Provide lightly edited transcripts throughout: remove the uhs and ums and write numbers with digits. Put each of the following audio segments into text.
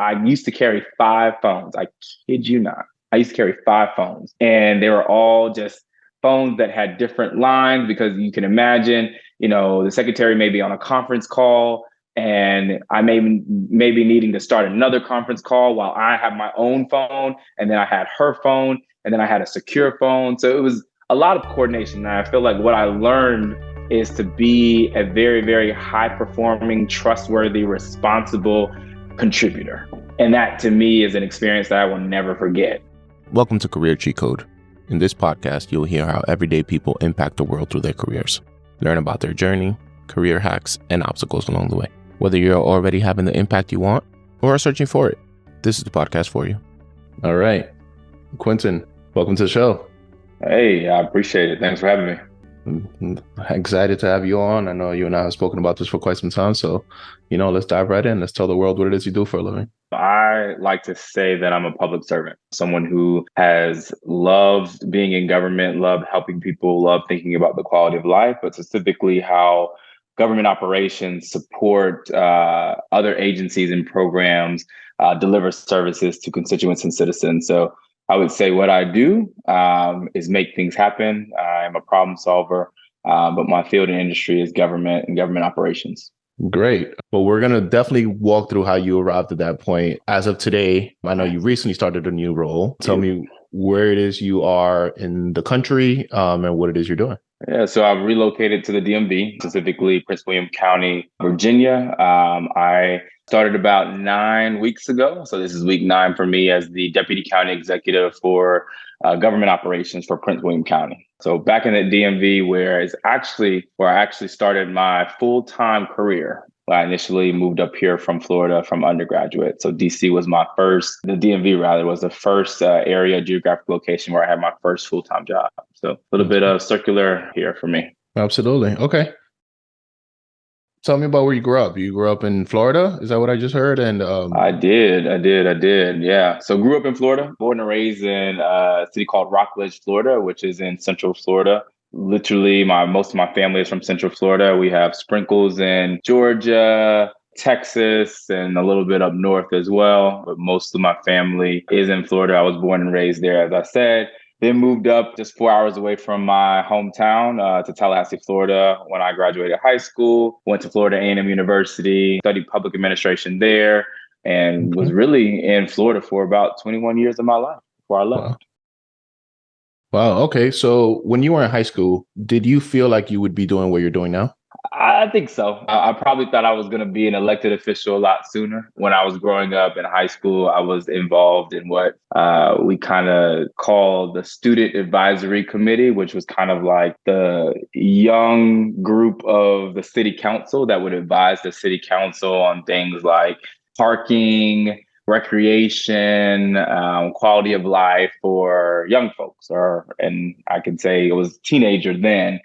I used to carry 5 phones. I kid you not. I used to carry 5 phones, and they were all just phones that had different lines because you can imagine, the secretary may be on a conference call and I may be needing to start another conference call while I have my own phone, and then I had her phone, and then I had a secure phone. So it was a lot of coordination. And I feel like what I learned is to be a very, very high performing, trustworthy, responsible contributor. And that to me is an experience that I will never forget. Welcome to Career Cheat Code. In this podcast, you'll hear how everyday people impact the world through their careers. Learn about their journey, career hacks, and obstacles along the way. Whether you're already having the impact you want or are searching for it, this is the podcast for you. All right. Quintin, welcome to the show. Hey, I appreciate it. Thanks for having me. I'm excited to have you on. I know you and I have spoken about this for quite some time. So, let's dive right in. Let's tell the world what it is you do for a living. I like to say that I'm a public servant, someone who has loved being in government, loved helping people, loved thinking about the quality of life, but specifically how government operations support other agencies and programs, deliver services to constituents and citizens. So I would say what I do is make things happen. I'm a problem solver, but my field and industry is government and government operations. Great. Well, we're going to definitely walk through how you arrived at that point. As of today, I know you recently started a new role. Tell me where it is you are in the country and what it is you're doing. Yeah, so I've relocated to the DMV, specifically Prince William County, Virginia. I started about 9 weeks ago. So this is week 9 for me as the Deputy County Executive for government operations for Prince William County. So back in the DMV, where I actually started my full-time career. I initially moved up here from Florida from undergraduate. So DC was the DMV rather was the first area geographic location where I had my first full-time job. So a little bit of circular here for me. Absolutely. Okay. Tell me about where you grew up. You grew up in Florida? Is that what I just heard? And I did. Yeah. So grew up in Florida, born and raised in a city called Rockledge, Florida, which is in Central Florida. Literally, most of my family is from Central Florida. We have sprinkles in Georgia, Texas, and a little bit up north as well. But most of my family is in Florida. I was born and raised there, as I said. Then moved up just 4 hours away from my hometown to Tallahassee, Florida when I graduated high school. Went to Florida A&M University, studied public administration there, and was really in Florida for about 21 years of my life before I left. Wow. Okay. So when you were in high school, did you feel like you would be doing what you're doing now? I think so. I probably thought I was going to be an elected official a lot sooner. When I was growing up in high school, I was involved in what we kind of call the Student Advisory Committee, which was kind of like the young group of the city council that would advise the city council on things like parking, recreation, quality of life for young folks, and I can say it was teenager then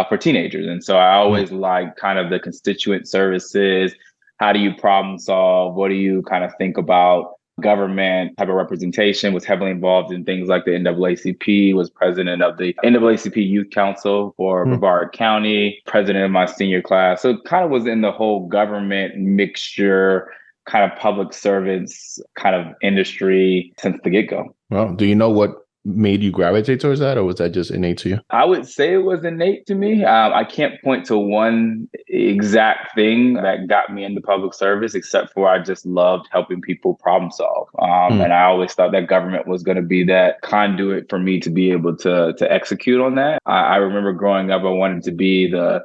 for teenagers. And so I always like kind of the constituent services. How do you problem solve? What do you kind of think about government type of representation? Was heavily involved in things like the NAACP, was president of the NAACP Youth Council for Brevard County, president of my senior class. So kind of was in the whole government mixture, kind of public servants kind of industry since the get-go. Well, do you know what made you gravitate towards that, or was that just innate to you? I would say it was innate to me. I can't point to one exact thing that got me into public service, except for I just loved helping people problem solve. And I always thought that government was going to be that conduit for me to be able to execute on that. I remember growing up, I wanted to be the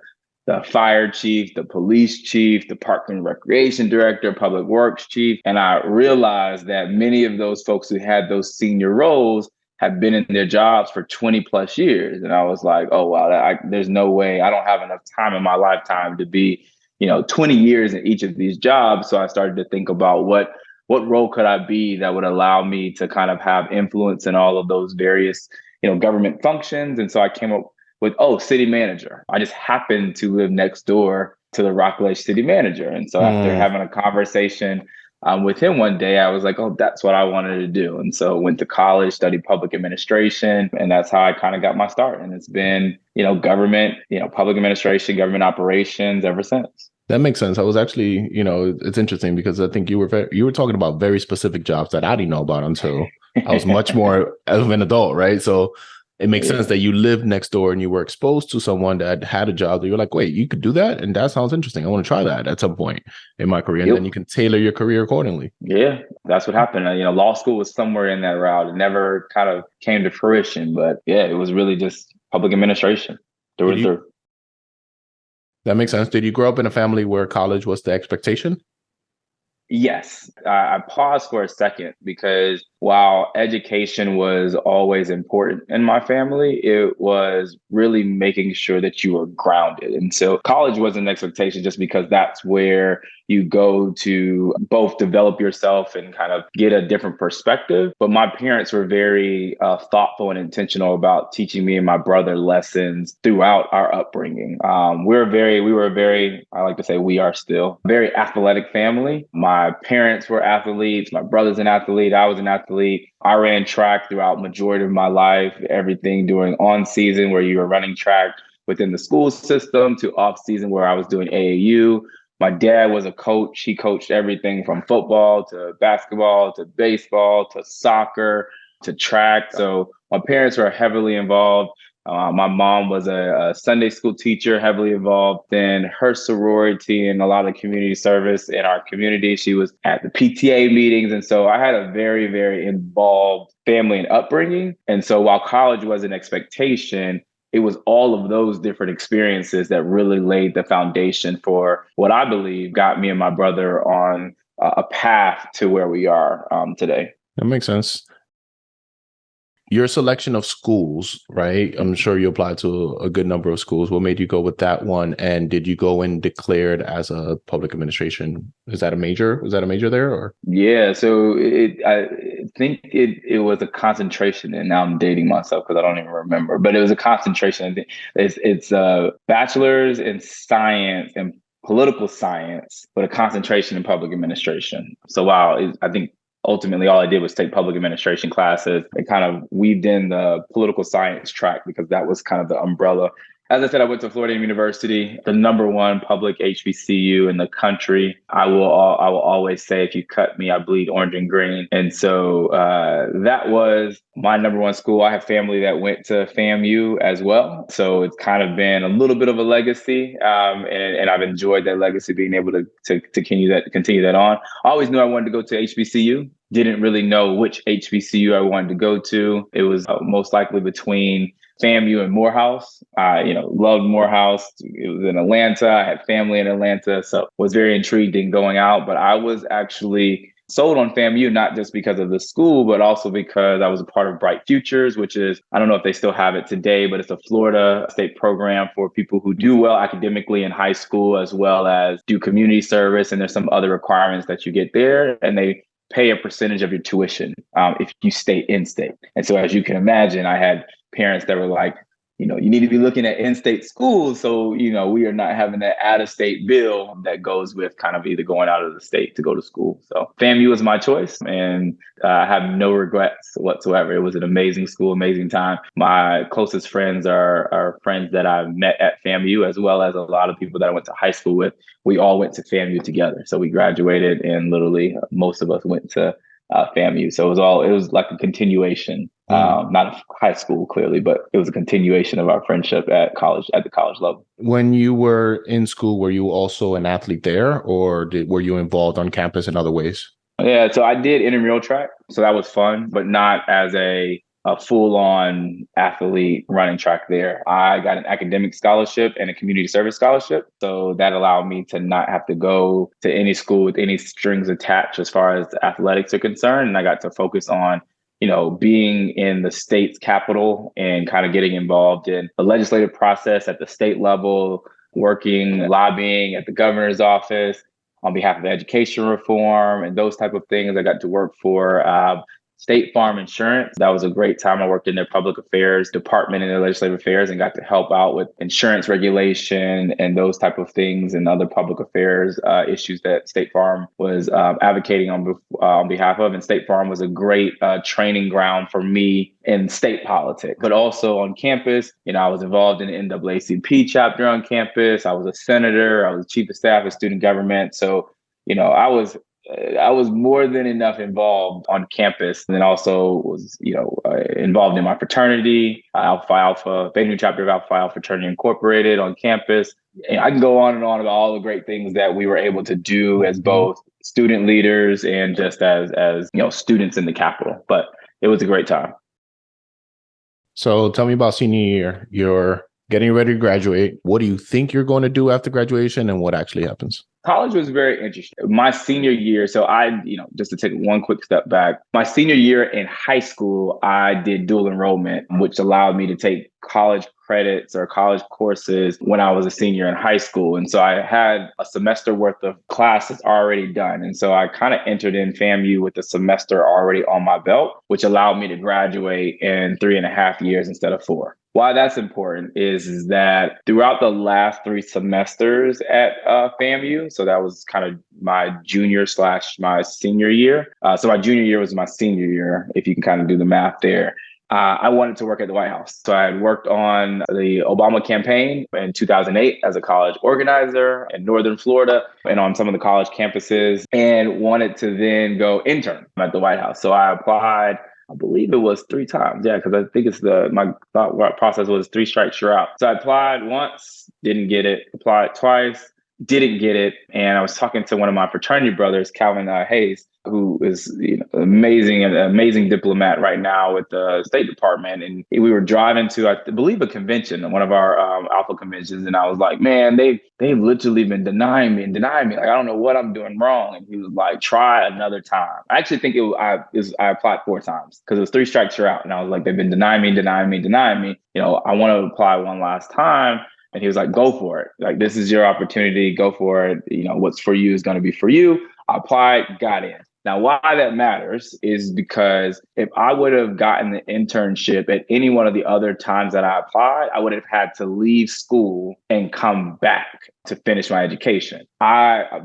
fire chief, the police chief, the park and recreation director, public works chief. And I realized that many of those folks who had those senior roles have been in their jobs for 20 plus years. And I was like, oh, wow, there's no way. I don't have enough time in my lifetime to be, 20 years in each of these jobs. So I started to think about what role could I be that would allow me to kind of have influence in all of those various, government functions. And so I came up with, city manager. I just happened to live next door to the Rockledge city manager. And so after having a conversation with him one day, I was like, oh, that's what I wanted to do. And so went to college, studied public administration, and that's how I kind of got my start. And it's been, government, public administration, government operations ever since. That makes sense. I was actually, it's interesting because I think you were talking about very specific jobs that I didn't know about until I was much more of an adult, right? So it makes sense that you lived next door and you were exposed to someone that had a job that you're like, wait, you could do that? And that sounds interesting. I want to try that at some point in my career. And Yep. then you can tailor your career accordingly. Yeah, that's what happened. Law school was somewhere in that route. It never kind of came to fruition, but yeah, it was really just public administration through Did and you, through. that makes sense. Did you grow up in a family where college was the expectation? Yes, I paused for a second because while education was always important in my family, it was really making sure that you were grounded. And so college wasn't an expectation just because that's where you go to both develop yourself and kind of get a different perspective. But my parents were very thoughtful and intentional about teaching me and my brother lessons throughout our upbringing. We were very, I like to say we are still very athletic family. My parents were athletes. My brother's an athlete. I was an athlete. I ran track throughout majority of my life, everything during on season where you were running track within the school system to off season where I was doing AAU. My dad was a coach. He coached everything from football to basketball to baseball to soccer to track. So my parents were heavily involved. My mom was a Sunday school teacher, heavily involved in her sorority and a lot of community service in our community. She was at the PTA meetings. And so I had a very, very involved family and upbringing. And so while college was an expectation, it was all of those different experiences that really laid the foundation for what I believe got me and my brother on a path to where we are today. That makes sense. Your selection of schools, right? I'm sure you applied to a good number of schools. What made you go with that one? And did you go and declared as a public administration? Is that a major? Was that a major there or? Yeah, so I think it was a concentration, and now I'm dating myself because I don't even remember. But it was a concentration. It's a bachelor's in science and political science, but a concentration in public administration. So wow, I think ultimately all I did was take public administration classes and kind of weaved in the political science track because that was kind of the umbrella. As I said, I went to Florida University, the number one public HBCU in the country. I will always say, if you cut me, I bleed orange and green. And so that was my number one school. I have family that went to FAMU as well. So it's kind of been a little bit of a legacy. And I've enjoyed that legacy, being able to continue that on. I always knew I wanted to go to HBCU. Didn't really know which HBCU I wanted to go to. It was most likely between FAMU and Morehouse. I, loved Morehouse. It was in Atlanta. I had family in Atlanta, so was very intrigued in going out. But I was actually sold on FAMU, not just because of the school, but also because I was a part of Bright Futures, which is, I don't know if they still have it today, but it's a Florida state program for people who do well academically in high school, as well as do community service. And there's some other requirements that you get there, and they pay a percentage of your tuition if you stay in state. And so, as you can imagine, I had parents that were like, you need to be looking at in-state schools. So, we are not having that out-of-state bill that goes with kind of either going out of the state to go to school. So FAMU was my choice, and I have no regrets whatsoever. It was an amazing school, amazing time. My closest friends are friends that I've met at FAMU, as well as a lot of people that I went to high school with. We all went to FAMU together. So we graduated, and literally most of us went to FAMU. So it was like a continuation, not of high school clearly, but it was a continuation of our friendship at the college level. When you were in school, were you also an athlete there, or were you involved on campus in other ways? Yeah, so I did intramural track, so that was fun, but not as a full-on athlete running track there. I got an academic scholarship and a community service scholarship. So that allowed me to not have to go to any school with any strings attached as far as athletics are concerned. And I got to focus on, being in the state's capital and kind of getting involved in the legislative process at the state level, lobbying at the governor's office on behalf of education reform and those type of things. I got to work for State Farm Insurance. That was a great time. I worked in their public affairs department in their legislative affairs and got to help out with insurance regulation and those type of things and other public affairs issues that State Farm was advocating on behalf of. And State Farm was a great training ground for me in state politics, but also on campus. I was involved in the NAACP chapter on campus. I was a senator. I was chief of staff of student government. So, I was more than enough involved on campus, and then also was, involved in my fraternity, Alpha Beta Nu chapter of Alpha Alpha Fraternity Incorporated on campus. And I can go on and on about all the great things that we were able to do as both student leaders and just as students in the Capitol. But it was a great time. So tell me about senior year. You're getting ready to graduate. What do you think you're going to do after graduation, and what actually happens? College was very interesting. My senior year, so just to take one quick step back, my senior year in high school, I did dual enrollment, which allowed me to take college credits or college courses when I was a senior in high school. And so I had a semester worth of classes already done. And so I kind of entered in FAMU with a semester already on my belt, which allowed me to graduate in 3.5 years instead of 4. Why that's important is that throughout the last 3 semesters at FAMU, so that was kind of my junior / my senior year. So my junior year was my senior year, if you can kind of do the math there. I wanted to work at the White House. So I had worked on the Obama campaign in 2008 as a college organizer in Northern Florida and on some of the college campuses, and wanted to then go intern at the White House. So I applied, I believe it was 3 times. Yeah, because I think my thought process was 3 strikes, you're out. So I applied once, didn't get it. Applied twice, didn't get it. And I was talking to one of my fraternity brothers, Quintin Haynes, who is an amazing diplomat right now with the State Department. And we were driving to, I believe, a convention, one of our Alpha conventions. And I was like, man, they've literally been denying me. Like, I don't know what I'm doing wrong. And he was like, try another time. I actually think I applied 4 times because it was 3 strikes, you're out. And I was like, they've been denying me. I want to apply one last time. And he was like, go for it. Like, this is your opportunity. Go for it. What's for you is going to be for you. I applied, got in. Now, why that matters is because if I would have gotten the internship at any one of the other times that I applied, I would have had to leave school and come back to finish my education.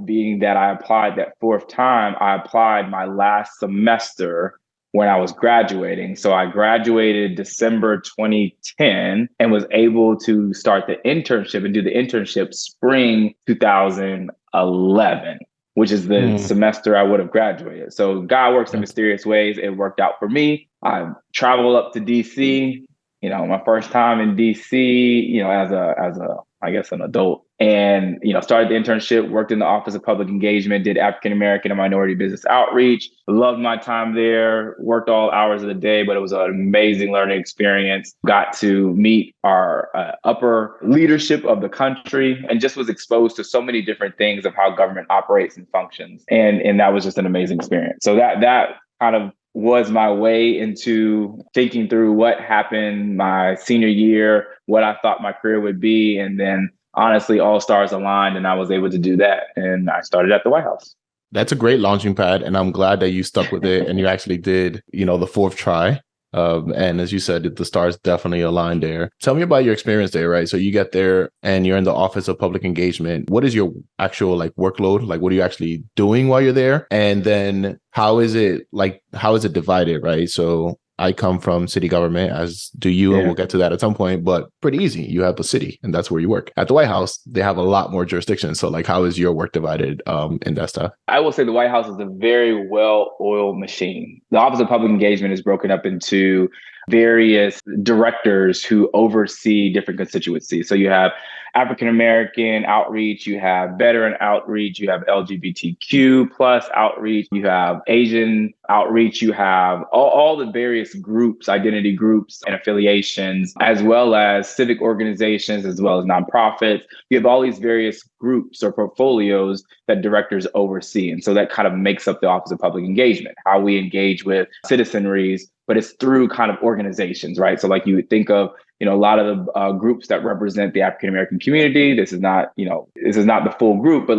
Being that I applied that 4th time, I applied my last semester when I was graduating. So I graduated December 2010 and was able to start the internship and do the internship spring 2011. Which is the semester I would have graduated. So God works in mysterious ways. It worked out for me. I traveled up to DC, my first time in DC, as an adult, and, started the internship, worked in the Office of Public Engagement, did African American and minority business outreach, loved my time there, worked all hours of the day, but it was an amazing learning experience. Got to meet our upper leadership of the country and just was exposed to so many different things of how government operates and functions. And that was just an amazing experience. So that kind of was my way into thinking through what happened my senior year, what I thought my career would be. And then honestly, all stars aligned and I was able to do that. And I started at the White House. That's a great launching pad. And I'm glad that you stuck with it and you actually did, the 4th try. And as you said, the stars definitely aligned there. Tell me about your experience there, right? So you get there and you're in the Office of Public Engagement. What is your actual workload? What are you actually doing while you're there? And then how is it divided, right? So I come from city government, as do you, and we'll get to that at some point, but pretty easy. You have a city and that's where you work. At the White House, they have a lot more jurisdiction. So how is your work divided in that stuff? I will say the White House is a very well-oiled machine. The Office of Public Engagement is broken up into various directors who oversee different constituencies. So you have African American outreach, you have veteran outreach, you have LGBTQ plus outreach, you have Asian outreach, you have all the various groups, identity groups and affiliations, as well as civic organizations, as well as nonprofits. You have all these various groups or portfolios that directors oversee. And so that kind of makes up the Office of Public Engagement, how we engage with citizenries, but it's through kind of organizations, right? So you would think of, a lot of the groups that represent the African American community. This is not the full group, but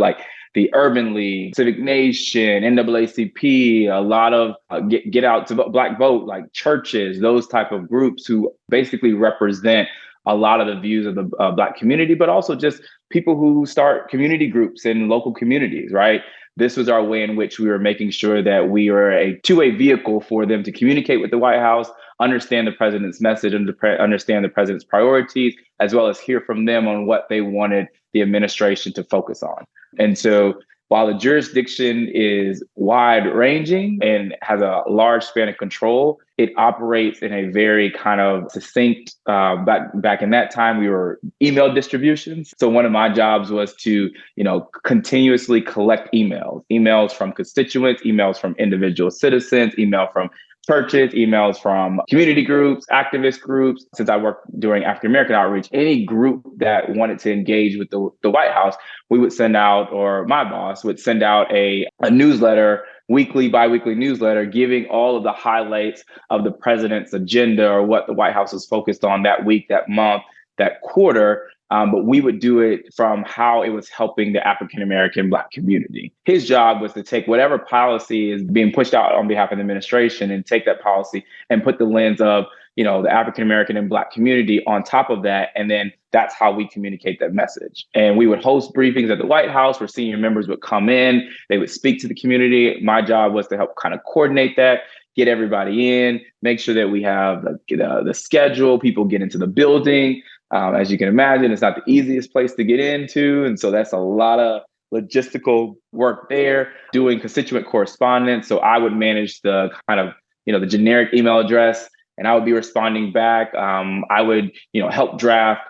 the Urban League, Civic Nation, NAACP, a lot of get out to Black Vote, like churches, those type of groups who basically represent a lot of the views of the Black community, but also just people who start community groups in local communities, right? This was our way in which we were making sure that we were a two-way vehicle for them to communicate with the White House, understand the president's message, and understand the president's priorities, as well as hear from them on what they wanted the administration to focus on. And so while the jurisdiction is wide ranging and has a large span of control, it operates in a very kind of succinct, back in that time, we were email distributions. So one of my jobs was to, continuously collect emails from constituents, emails from individual citizens, email from churches, emails from community groups, activist groups. Since I worked during African American outreach, any group that wanted to engage with the White House, we would send out, or my boss would send out a newsletter, biweekly newsletter, giving all of the highlights of the president's agenda or what the White House was focused on that week, that month, that quarter. But we would do it from how it was helping the African American Black community. His job was to take whatever policy is being pushed out on behalf of the administration and take that policy and put the lens of, the African American and Black community on top of that. And then that's how we communicate that message. And we would host briefings at the White House where senior members would come in, they would speak to the community. My job was to help kind of coordinate that, get everybody in, make sure that we have the schedule, people get into the building. As you can imagine, it's not the easiest place to get into. And so that's a lot of logistical work there, doing constituent correspondence. So I would manage the kind of, the generic email address, and I would be responding back. I would, help draft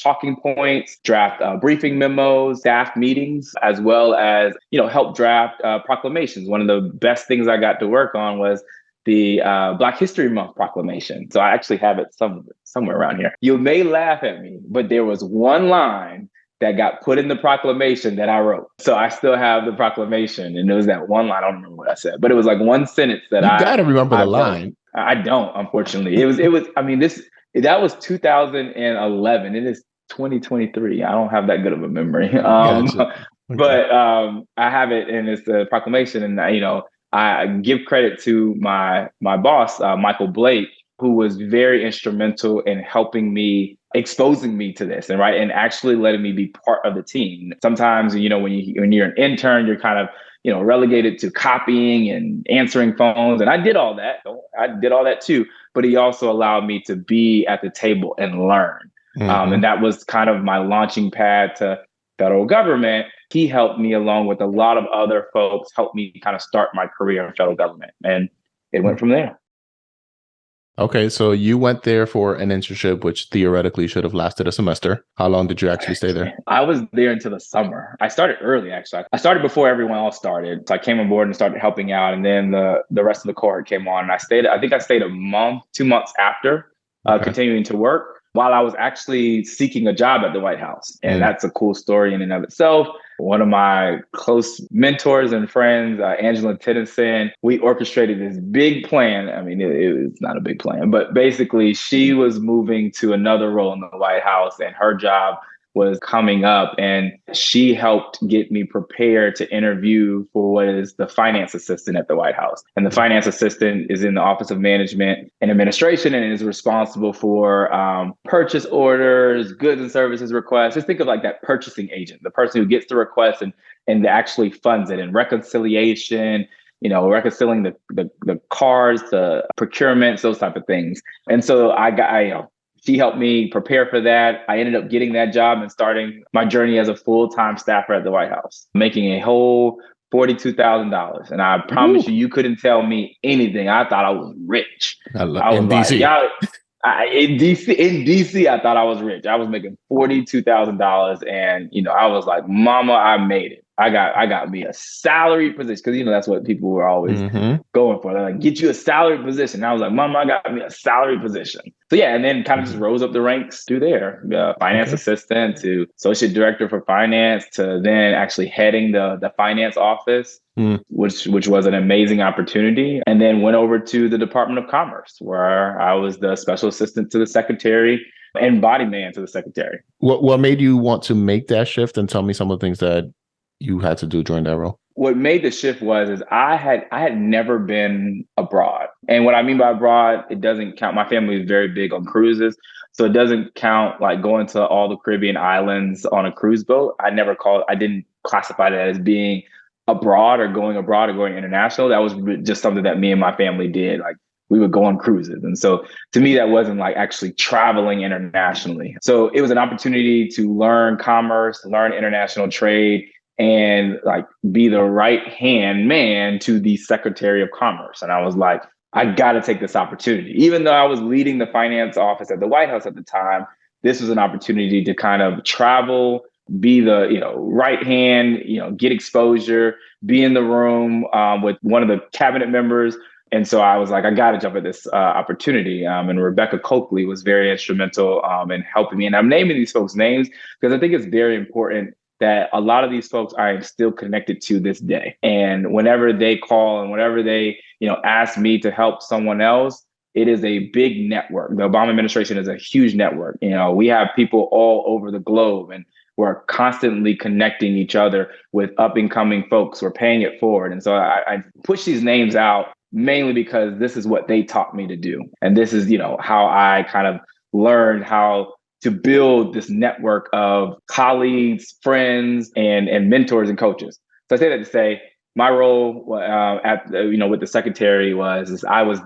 talking points, draft briefing memos, staff meetings, as well as, help draft proclamations. One of the best things I got to work on was the Black History Month proclamation. So I actually have it somewhere around here. You may laugh at me, but there was one line that got put in the proclamation that I wrote. So I still have the proclamation, and it was that one line. I don't remember what I said, but it was like one sentence that you gotta remember the line. I don't, unfortunately. It was. I mean, that was 2011. It is 2023. I don't have that good of a memory. Gotcha. Okay. But I have it, and it's the proclamation, and I give credit to my boss, Michael Blake, who was very instrumental in helping me, exposing me to this, and actually letting me be part of the team. Sometimes, when you're an intern, you're kind of, relegated to copying and answering phones. And I did all that. I did all that too. But he also allowed me to be at the table and learn. Mm-hmm. And that was kind of my launching pad to federal government. He helped me, along with a lot of other folks, help me kind of start my career in federal government. And it went from there. Okay, so you went there for an internship, which theoretically should have lasted a semester. How long did you actually stay there? I was there until the summer. I started early, actually. I started before everyone else started. So I came on board and started helping out. And then the rest of the cohort came on. And I think I stayed a month, 2 months after, continuing to work, while I was actually seeking a job at the White House. And that's a cool story in and of itself. One of my close mentors and friends, Angela Tennyson, we orchestrated this big plan. I mean, it was not a big plan, but basically she was moving to another role in the White House, and her job was coming up, and she helped get me prepared to interview for what is the finance assistant at the White House. And the finance assistant is in the Office of Management and Administration and is responsible for purchase orders, goods and services requests. Just think of like that purchasing agent, the person who gets the request and actually funds it, and reconciliation, reconciling the cars, the procurements, those type of things. And so she helped me prepare for that. I ended up getting that job and starting my journey as a full-time staffer at the White House, making a whole $42,000. And I promise you couldn't tell me anything. I thought I was rich. In DC. In DC, I thought I was rich. I was making $42,000, and I was like, "Mama, I made it. I got me a salary position," because that's what people were always going for. They're like, "Get you a salary position." And I was like, "Mama, I got me a salary position." So yeah, and then kind of just rose up the ranks through there, finance assistant to associate director for finance, to then actually heading the finance office. Which was an amazing opportunity. And then went over to the Department of Commerce, where I was the special assistant to the secretary and body man to the secretary. What made you want to make that shift? And tell me some of the things that you had to do during that role? What made the shift is I had never been abroad. And what I mean by abroad, it doesn't count. My family is very big on cruises. So it doesn't count like going to all the Caribbean islands on a cruise boat. I didn't classify that as being abroad or going international. That was just something that me and my family did. Like we would go on cruises. And so to me, that wasn't like actually traveling internationally. So it was an opportunity to learn commerce, learn international trade, and like be the right hand man to the Secretary of Commerce. And I was like, I got to take this opportunity. Even though I was leading the finance office at the White House at the time, this was an opportunity to kind of travel, be the right hand, get exposure, be in the room with one of the cabinet members. And so I was like, I got to jump at this opportunity. And Rebecca Coakley was very instrumental in helping me. And I'm naming these folks' names because I think it's very important that a lot of these folks I am still connected to this day. And whenever they call and whenever they, ask me to help someone else, it is a big network. The Obama administration is a huge network. We have people all over the globe and we're constantly connecting each other with up and coming folks. We're paying it forward. And so I push these names out mainly because this is what they taught me to do. And this is, how I kind of learned how to build this network of colleagues, friends, and mentors and coaches. So I say that to say my role with the secretary was I was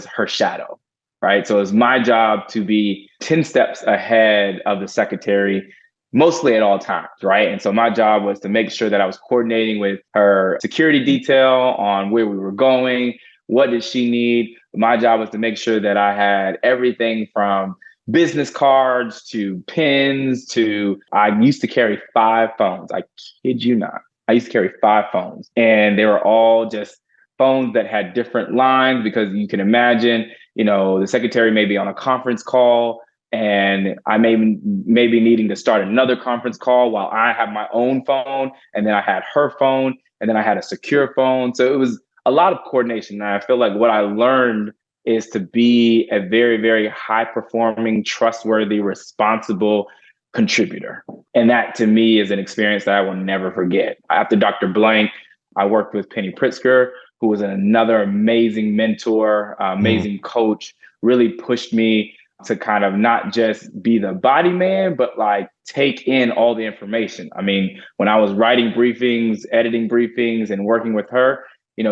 her shadow, right? So it was my job to be 10 steps ahead of the secretary, mostly at all times, right? And so my job was to make sure that I was coordinating with her security detail on where we were going, what did she need. My job was to make sure that I had everything from business cards to pins to, I used to carry 5 phones. I kid you not. I used to carry 5 phones and they were all just phones that had different lines because you can imagine, the secretary may be on a conference call and I may be needing to start another conference call while I have my own phone. And then I had her phone and then I had a secure phone. So it was a lot of coordination. And I feel like what I learned is to be a very, very high performing, trustworthy, responsible contributor. And that to me is an experience that I will never forget. After Dr. Blank, I worked with Penny Pritzker, who was another amazing mentor, amazing coach, really pushed me to kind of not just be the body man, but like take in all the information. I mean, when I was writing briefings, editing briefings, and working with her,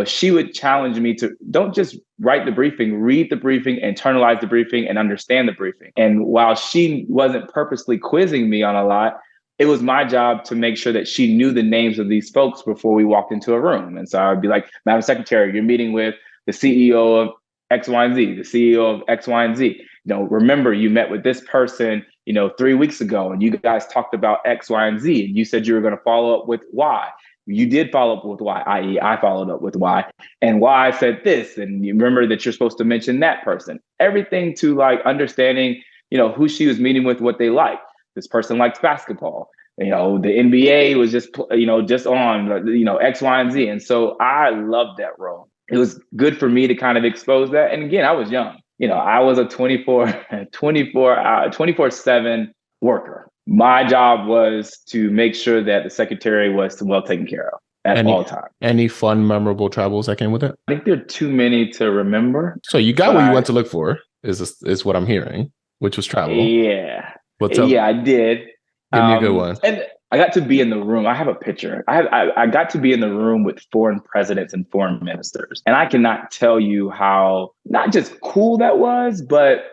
she would challenge me to don't just write the briefing, read the briefing, internalize the briefing, and understand the briefing. And while she wasn't purposely quizzing me on a lot, it was my job to make sure that she knew the names of these folks before we walked into a room. And so I would be like, Madam Secretary, you're meeting with the CEO of X, Y, and Z, the CEO of X, Y, and Z. Remember you met with this person, 3 weeks ago, and you guys talked about X, Y, and Z, and you said you were going to follow up with Y. You did follow up with Y, i.e. I followed up with Y, and Y said this, and you remember that you're supposed to mention that person. Everything to like understanding, who she was meeting with, what they like. This person likes basketball. The NBA was just on, X, Y, and Z. And so I loved that role. It was good for me to kind of expose that. And again, I was young. I was a 24/7 worker. My job was to make sure that the secretary was well taken care of at all times. Any fun, memorable travels that came with it? I think there are too many to remember. So you got what you went to look for, is what I'm hearing, which was travel. Yeah. Well, I did. Give me a good one. And I got to be in the room. I have a picture. I got to be in the room with foreign presidents and foreign ministers. And I cannot tell you how not just cool that was, but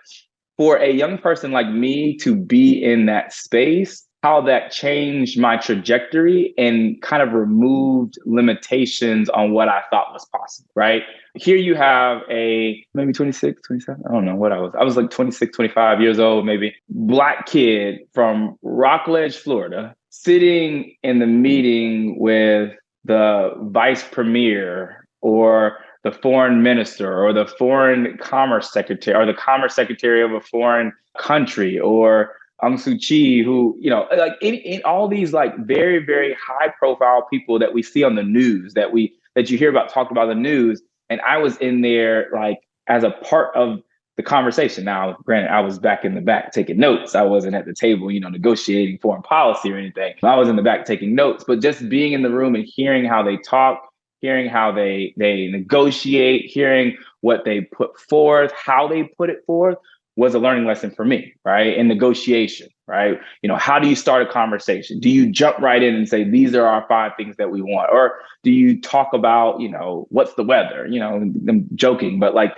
for a young person like me to be in that space, how that changed my trajectory and kind of removed limitations on what I thought was possible, right? Here you have a maybe 26, 27, I don't know what I was. I was like 26, 25 years old, maybe. Black kid from Rockledge, Florida, sitting in the meeting with the vice premier or the foreign minister or the foreign commerce secretary or the commerce secretary of a foreign country or Aung Suu Kyi, who, like in all these like very, very high profile people that we see on the news that you hear about talked about the news. And I was in there like as a part of the conversation. Now, granted, I was back in the back taking notes. I wasn't at the table, negotiating foreign policy or anything. I was in the back taking notes, but just being in the room and hearing how they talk, hearing how they negotiate, hearing what they put forth, how they put it forth was a learning lesson for me, right? In negotiation, right? How do you start a conversation? Do you jump right in and say, these are our 5 things that we want? Or do you talk about, what's the weather? I'm joking, but like,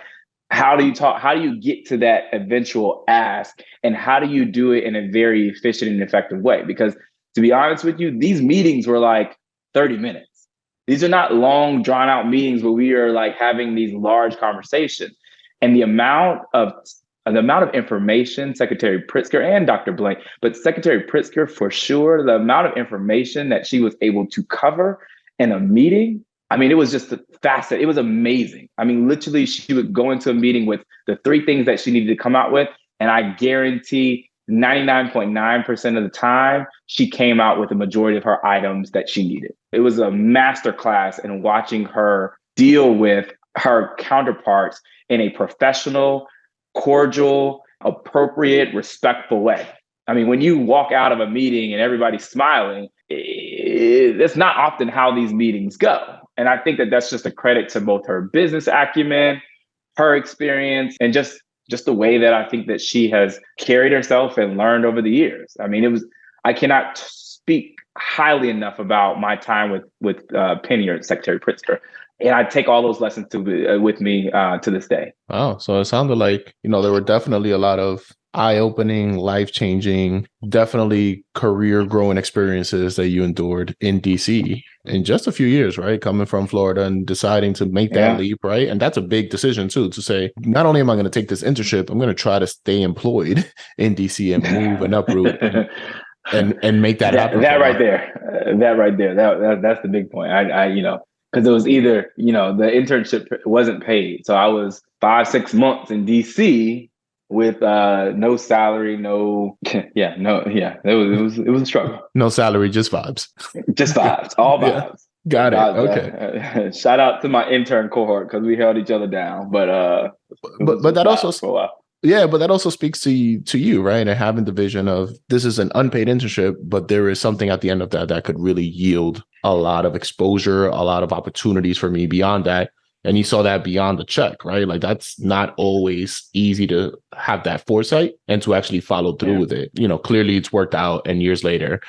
how do you talk? How do you get to that eventual ask? And how do you do it in a very efficient and effective way? Because to be honest with you, these meetings were like 30 minutes. These are not long, drawn out meetings where we are like having these large conversations. And the amount of information, Secretary Pritzker and Dr. Blank, but Secretary Pritzker for sure, the amount of information that she was able to cover in a meeting, I mean, it was just fascinating. It was amazing. I mean, literally, she would go into a meeting with the 3 things that she needed to come out with. And I guarantee 99.9% of the time, she came out with the majority of her items that she needed. It was a masterclass in watching her deal with her counterparts in a professional, cordial, appropriate, respectful way. I mean, when you walk out of a meeting and everybody's smiling, that's not often how these meetings go. And I think that that's just a credit to both her business acumen, her experience, and just the way that I think that she has carried herself and learned over the years. I mean, I cannot speak highly enough about my time with Penny or Secretary Pritzker. And I take all those lessons with me to this day. Wow. So it sounded like, there were definitely a lot of eye-opening, life-changing, definitely career-growing experiences that you endured in DC in just a few years, right? Coming from Florida and deciding to make that leap, right? And that's a big decision too, to say, not only am I going to take this internship, I'm going to try to stay employed in DC and move and uproot and make that happen. That right there. That's the big point. Because it was either, the internship wasn't paid. So I was 5-6 months in DC with no salary, it was a struggle. No salary, just vibes. Just vibes, all vibes. Yeah, got it. Vibes. Okay. Shout out to my intern cohort because we held each other down. But that also for a while. Yeah, but that also speaks to you, right? And having the vision of this is an unpaid internship, but there is something at the end of that could really yield a lot of exposure, a lot of opportunities for me beyond that. And you saw that beyond the check, right? Like that's not always easy to have that foresight and to actually follow through with it. Clearly it's worked out, and years later.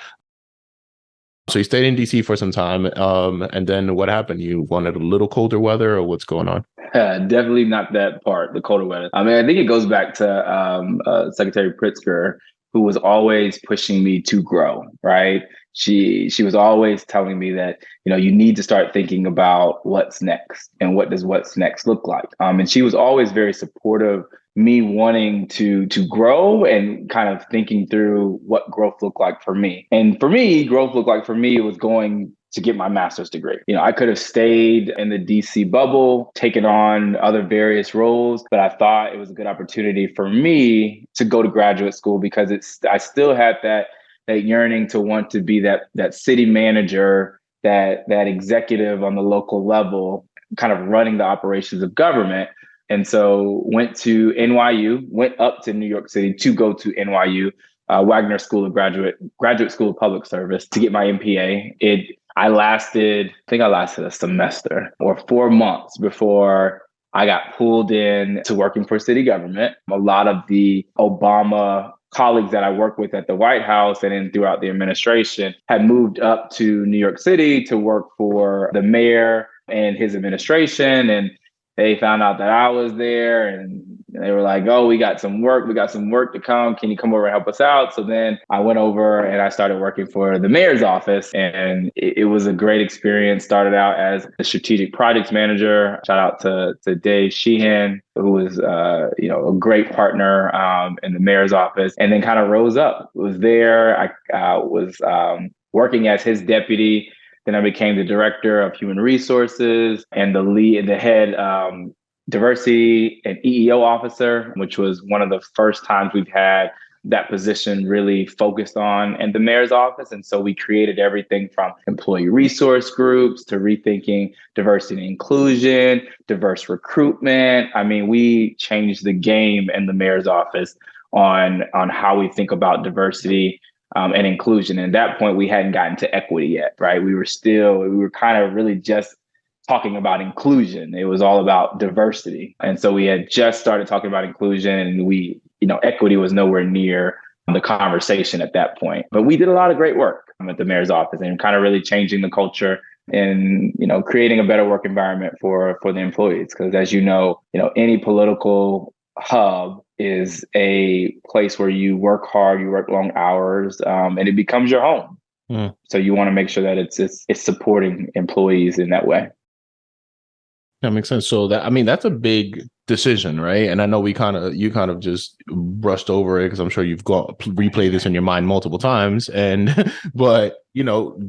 So you stayed in DC for some time. And then what happened? You wanted a little colder weather, or what's going on? Definitely not that part, the colder weather. I mean, I think it goes back to Secretary Pritzker, who was always pushing me to grow, right? She was always telling me that, you need to start thinking about what's next and what does what's next look like. And she was always very supportive, me wanting to grow and kind of thinking through what growth looked like for me. And for me, growth looked like for me was going to get my master's degree. I could have stayed in the DC bubble, taken on other various roles, but I thought it was a good opportunity for me to go to graduate school because I still had that yearning to want to be that city manager, that executive on the local level, kind of running the operations of government. And so went to NYU, went up to New York City to go to NYU, Wagner School of Graduate School of Public Service to get my MPA. I lasted a semester or 4 months before I got pulled in to working for city government. A lot of the Obama colleagues that I worked with at the White House and then throughout the administration had moved up to New York City to work for the mayor and his administration. And they found out that I was there and they were like, oh, we got some work to come. Can you come over and help us out? So then I went over and I started working for the mayor's office, and it was a great experience. Started out as a strategic projects manager. Shout out to Dave Sheehan, who was a great partner in the mayor's office, and then kind of rose up. Was there. I was working as his deputy. Then I became the director of human resources and the head diversity and EEO officer, which was one of the first times we've had that position really focused on in the mayor's office. And so we created everything from employee resource groups to rethinking diversity and inclusion, diverse recruitment. I mean, we changed the game in the mayor's office on how we think about diversity and inclusion. And at that point, we hadn't gotten to equity yet, right? We were kind of really just talking about inclusion. It was all about diversity. And so we had just started talking about inclusion, and equity was nowhere near the conversation at that point. But we did a lot of great work at the mayor's office and kind of really changing the culture and, creating a better work environment for the employees. Because as any political hub is a place where you work hard, you work long hours, and it becomes your home. So you want to make sure that it's supporting employees in that way. That makes sense. So that's a big decision, right? And I know you kind of just brushed over it because I'm sure you've replayed this in your mind multiple times. But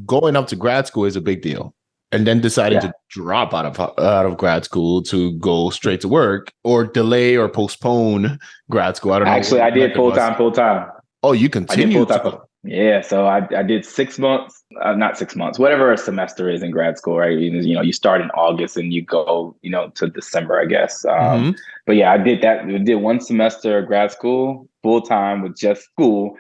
going up to grad school is a big deal. And then deciding to drop out of grad school to go straight to work, or delay or postpone grad school. I don't know. Actually, I did full time. Oh, you continued to. Yeah, so I did 6 months, not 6 months, whatever a semester is in grad school, right? You start in August and you go, to December, I guess. But yeah, I did that. I did 1 semester of grad school, full time with just school,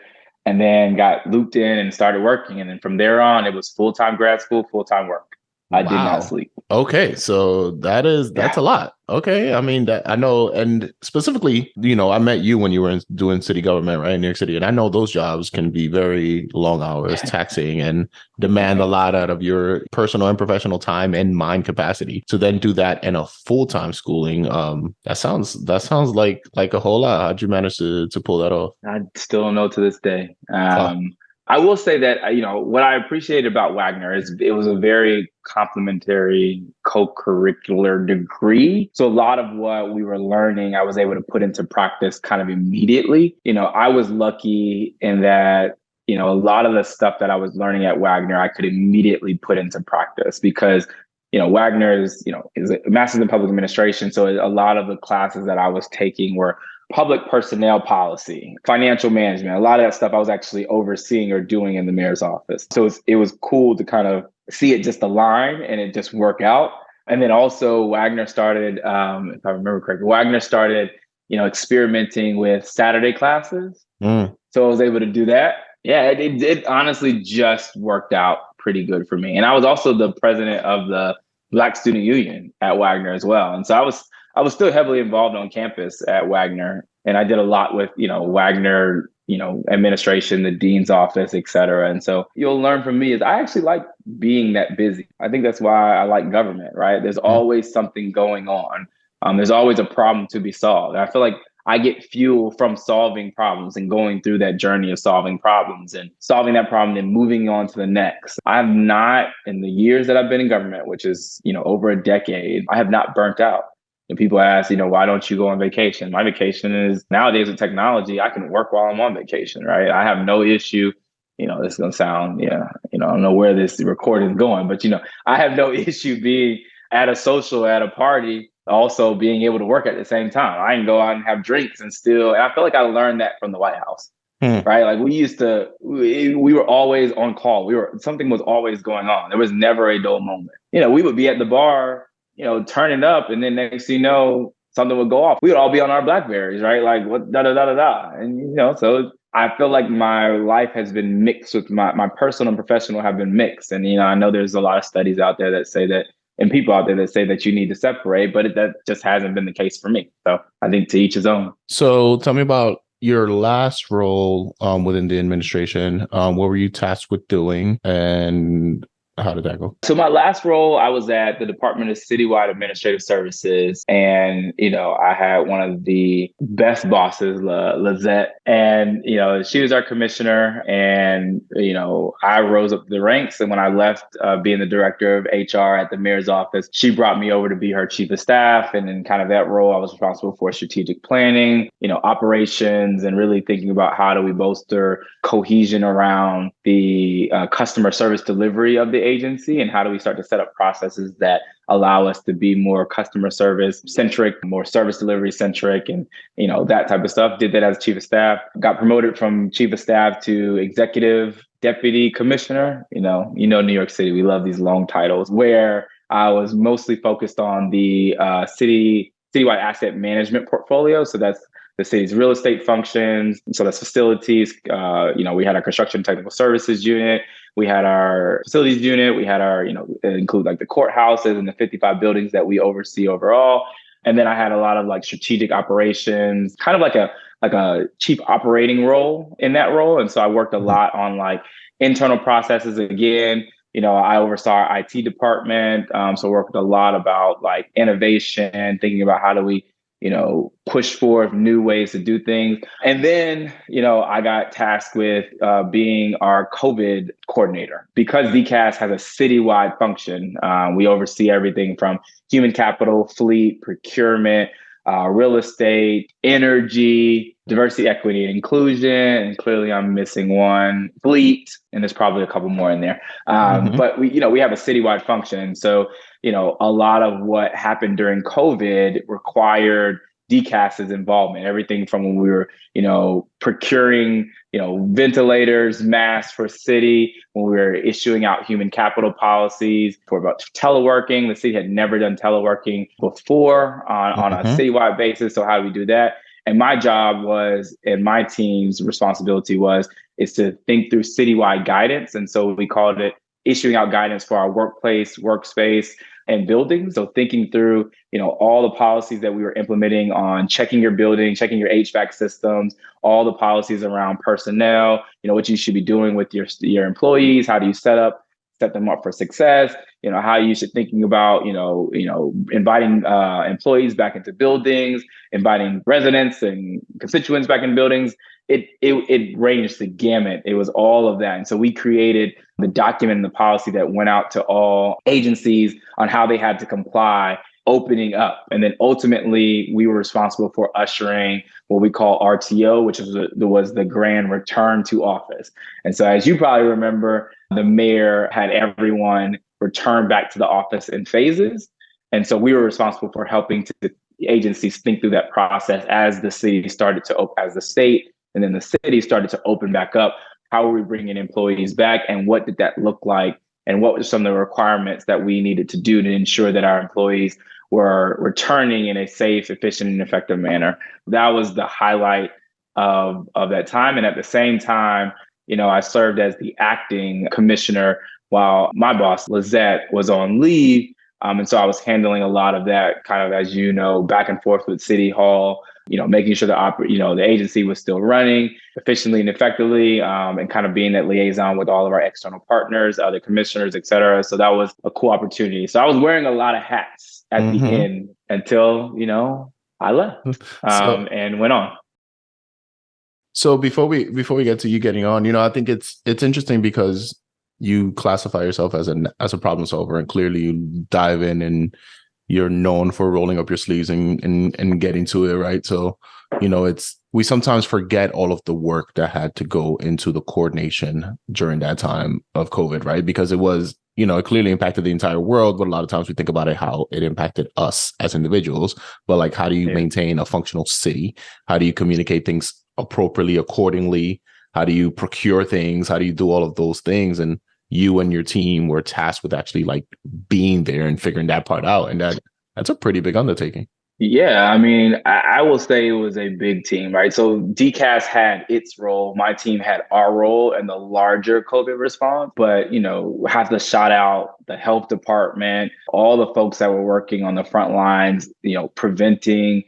and then got looped in and started working. And then from there on, it was full time grad school, full time work. I did not sleep. Okay. So that's a lot. Okay. I mean, that I know. And specifically, I met you when you were doing city government, right? In New York City. And I know those jobs can be very long hours, taxing, and demand a lot out of your personal and professional time and mind capacity. To then do that in a full-time schooling, that sounds like a whole lot. How'd you manage to pull that off? I still don't know to this day. I will say that, what I appreciated about Wagner is it was a very complementary co-curricular degree. So a lot of what we were learning, I was able to put into practice kind of immediately. I was lucky in that, a lot of the stuff that I was learning at Wagner, I could immediately put into practice because, Wagner is a master's in public administration. So a lot of the classes that I was taking were public personnel policy, financial management, a lot of that stuff I was actually overseeing or doing in the mayor's office. So it was cool to kind of see it just align and it just work out. And then also Wagner started, if I remember correctly, experimenting with Saturday classes. So I was able to do that. Yeah, it honestly just worked out pretty good for me. And I was also the president of the Black Student Union at Wagner as well. And so I was still heavily involved on campus at Wagner, and I did a lot with, Wagner, administration, the dean's office, et cetera. And so you'll learn from me is I actually like being that busy. I think that's why I like government, right? There's always something going on. There's always a problem to be solved. And I feel like I get fuel from solving problems and going through that journey of solving problems and solving that problem and moving on to the next. I have not, in the years that I've been in government, which is, over a decade, I have not burnt out. And people ask, why don't you go on vacation? My vacation is nowadays with technology, I can work while I'm on vacation, right? I have no issue. This is going to sound, I don't know where this recording is going, but, I have no issue being at a social, at a party, also being able to work at the same time. I can go out and have drinks and I feel like I learned that from the White House, right? Like we were always on call. Something was always going on. There was never a dull moment. We would be at the bar, turning up, and then next thing you know, something would go off. We would all be on our Blackberries, right? Like what da. And so I feel like my life has been mixed with my personal and professional have been mixed. And I know there's a lot of studies out there that say that, and people out there that say that you need to separate, but that just hasn't been the case for me. So I think to each his own. So tell me about your last role within the administration. What were you tasked with doing, and how did that go? So my last role, I was at the Department of Citywide Administrative Services. And, I had one of the best bosses, Lizette. And, she was our commissioner. And, I rose up the ranks. And when I left being the director of HR at the mayor's office, she brought me over to be her chief of staff. And in kind of that role, I was responsible for strategic planning, operations, and really thinking about how do we bolster cohesion around the customer service delivery of the agency, and how do we start to set up processes that allow us to be more customer service centric, more service delivery centric, and that type of stuff. Did that as chief of staff. Got promoted from chief of staff to executive deputy commissioner. New York City, we love these long titles, where I was mostly focused on the citywide asset management portfolio. So that's the city's real estate functions. So that's facilities. We had our construction technical services unit. We had our facilities unit. We had our, it include like the courthouses and the 55 buildings that we oversee overall. And then I had a lot of like strategic operations, kind of like a chief operating role in that role. And so I worked a lot on like internal processes. Again, I oversaw our IT department. So worked a lot about like innovation, thinking about how do we push forward new ways to do things. And then, I got tasked with being our COVID coordinator. Because DCAS has a citywide function. We oversee everything from human capital, fleet, procurement, real estate, energy, diversity, equity, and inclusion. And clearly I'm missing one, fleet, and there's probably a couple more in there. But we have a citywide function. So, a lot of what happened during COVID required DCAS's involvement. Everything from when we were, procuring, ventilators, masks for city, when we were issuing out human capital policies for about teleworking. The city had never done teleworking before on a citywide basis. So how do we do that? And my job was, and my team's responsibility is to think through citywide guidance. And so we called it issuing out guidance for our workplace, workspace, and buildings. So thinking through, all the policies that we were implementing on checking your building, checking your HVAC systems, all the policies around personnel, what you should be doing with your employees. How do you set them up for success? How you should thinking about, inviting employees back into buildings, inviting residents and constituents back in buildings. It ranged the gamut. It was all of that. And so we created the document and the policy that went out to all agencies on how they had to comply opening up. And then ultimately, we were responsible for ushering what we call RTO, which was the grand return to office. And so as you probably remember, the mayor had everyone return back to the office in phases. And so we were responsible for helping the agencies think through that process as the city started to open, as the state and then the city started to open back up. How are we bringing employees back, and what did that look like? And what were some of the requirements that we needed to do to ensure that our employees were returning in a safe, efficient, and effective manner? That was the highlight of that time. And at the same time, I served as the acting commissioner while my boss, Lizette, was on leave. And so I was handling a lot of that kind of, as back and forth with City Hall, making sure the agency was still running efficiently and effectively, and kind of being that liaison with all of our external partners, other commissioners, et cetera. So that was a cool opportunity. So I was wearing a lot of hats at the end until, I left and went on. So before we get to you getting on, I think it's interesting because you classify yourself as a problem solver, and clearly you dive in and you're known for rolling up your sleeves and getting to it, right? So, we sometimes forget all of the work that had to go into the coordination during that time of COVID, right? Because it was, it clearly impacted the entire world, but a lot of times we think about it, how it impacted us as individuals. But like, how do you maintain a functional city? How do you communicate things appropriately, accordingly? How do you procure things? How do you do all of those things? And you and your team were tasked with actually like being there and figuring that part out. And that's a pretty big undertaking. Yeah, I mean, I will say it was a big team, right? So DCAS had its role. My team had our role in the larger COVID response. But, have to shout out the health department, all the folks that were working on the front lines, preventing,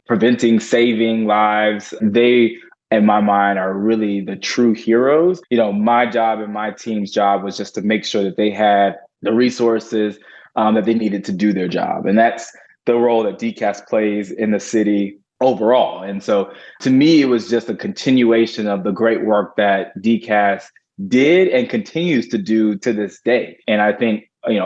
saving lives. They, in my mind, are really the true heroes. My job and my team's job was just to make sure that they had the resources that they needed to do their job. And that's the role that DCAS plays in the city overall. And so to me, it was just a continuation of the great work that DCAS did and continues to do to this day. And I think,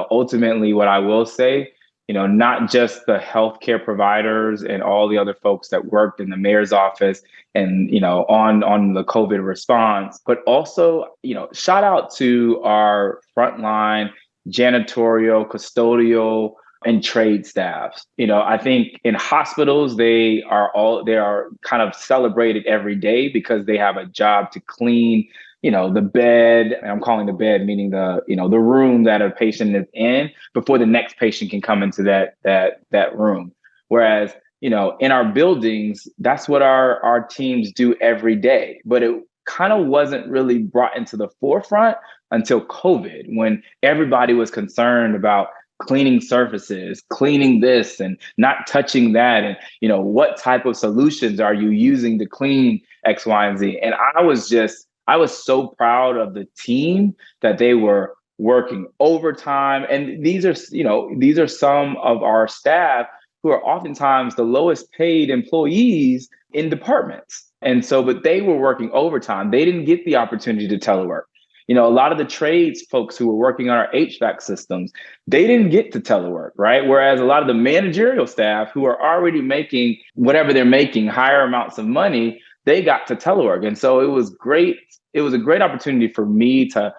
ultimately what I will say, not just the healthcare providers and all the other folks that worked in the mayor's office and, on the COVID response, but also, shout out to our frontline janitorial, custodial and trade staffs. I think in hospitals, they are kind of celebrated every day because they have a job to clean, the bed. And I'm calling the bed, meaning the room that a patient is in before the next patient can come into that room. Whereas, in our buildings, that's what our teams do every day. But it kind of wasn't really brought into the forefront until COVID, when everybody was concerned about cleaning surfaces, cleaning this and not touching that. And, what type of solutions are you using to clean X, Y, and Z? And I was so proud of the team that they were working overtime. And these are some of our staff who are oftentimes the lowest paid employees in departments. And so, but they were working overtime. They didn't get the opportunity to telework. A lot of the trades folks who were working on our HVAC systems, they didn't get to telework, right? Whereas a lot of the managerial staff who are already making whatever they're making, higher amounts of money, they got to telework. And so it was great. It was a great opportunity for me to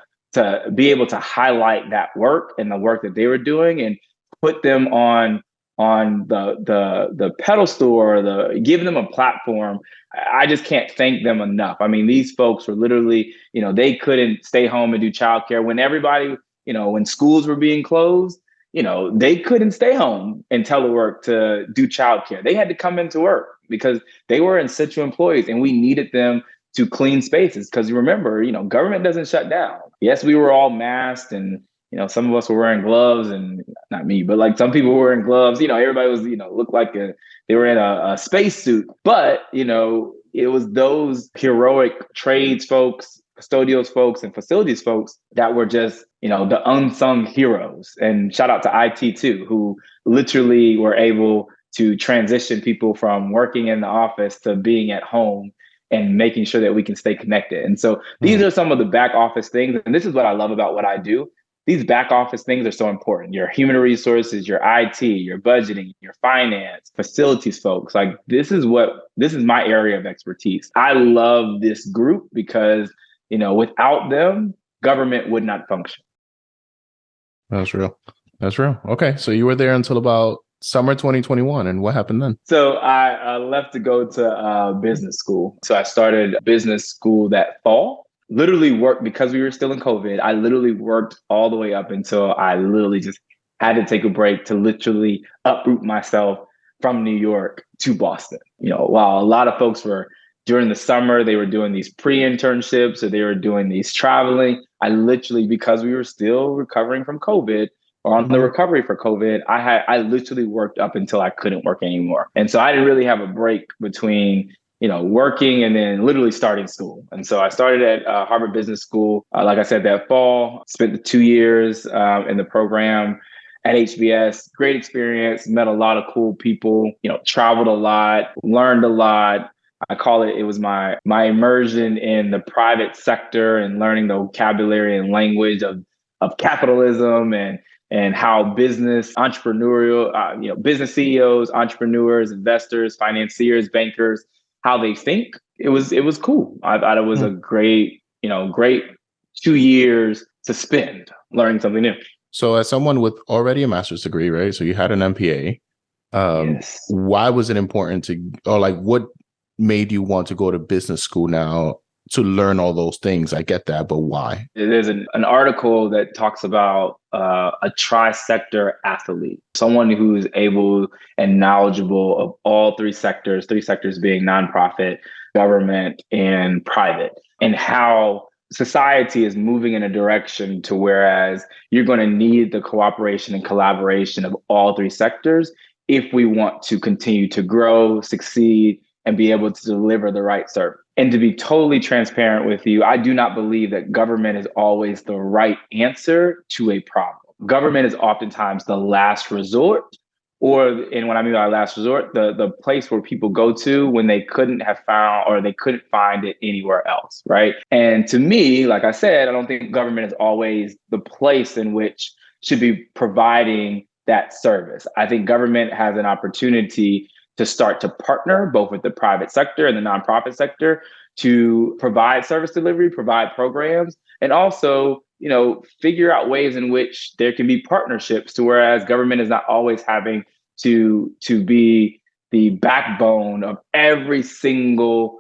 be able to highlight that work and the work that they were doing and put them on the pedestal, or giving them a platform. I just can't thank them enough. I mean, these folks were literally, they couldn't stay home and do childcare when everybody, when schools were being closed, they couldn't stay home and telework to do childcare. They had to come into work because they were in situ employees, and we needed them to clean spaces. Because remember, government doesn't shut down. Yes, we were all masked, and some of us were wearing gloves, and not me, but like some people were wearing gloves. Everybody was, looked like they were in a spacesuit. But, it was those heroic trades folks, custodial folks, and facilities folks that were just, the unsung heroes. And shout out to IT too, who literally were able to transition people from working in the office to being at home and making sure that we can stay connected. And so these are some of the back office things. And this is what I love about what I do. These back office things are so important. Your human resources, your IT, your budgeting, your finance, facilities folks. Like this is my area of expertise. I love this group because, without them, government would not function. That's real. Okay. So you were there until about summer 2021. And what happened then? So I left to go to business school. So I started business school that fall. Literally worked because we were still in COVID. I literally worked all the way up until I literally just had to take a break to literally uproot myself from New York to Boston. While a lot of folks were during the summer, they were doing these pre-internships or they were doing these traveling. I literally, because we were still recovering from COVID or on the recovery for COVID, I literally worked up until I couldn't work anymore. And so I didn't really have a break between working and then literally starting school. And so I started at Harvard Business School. Like I said, that fall, spent the 2 years in the program at HBS. Great experience, met a lot of cool people, traveled a lot, learned a lot. I call it was my immersion in the private sector and learning the vocabulary and language of capitalism and how business entrepreneurial, business CEOs, entrepreneurs, investors, financiers, bankers, how they think. It was cool. I thought it was a great 2 years to spend learning something new. So as someone with already a master's degree, right? So you had an MPA. Yes. Why was it important what made you want to go to business school now to learn all those things? I get that, but why? There's an article that talks about a tri-sector athlete, someone who's able and knowledgeable of all three sectors being nonprofit, government, and private, and how society is moving in a direction to whereas you're going to need the cooperation and collaboration of all three sectors if we want to continue to grow, succeed, and be able to deliver the right service. And to be totally transparent with you, I do not believe that government is always the right answer to a problem. Government is oftentimes the last resort, and what I mean by last resort, the place where people go to when they couldn't have found or they couldn't find it anywhere else, right? And to me, like I said, I don't think government is always the place in which should be providing that service. I think government has an opportunity to start to partner both with the private sector and the nonprofit sector to provide service delivery, provide programs, and also, figure out ways in which there can be partnerships to whereas government is not always having to be the backbone of every single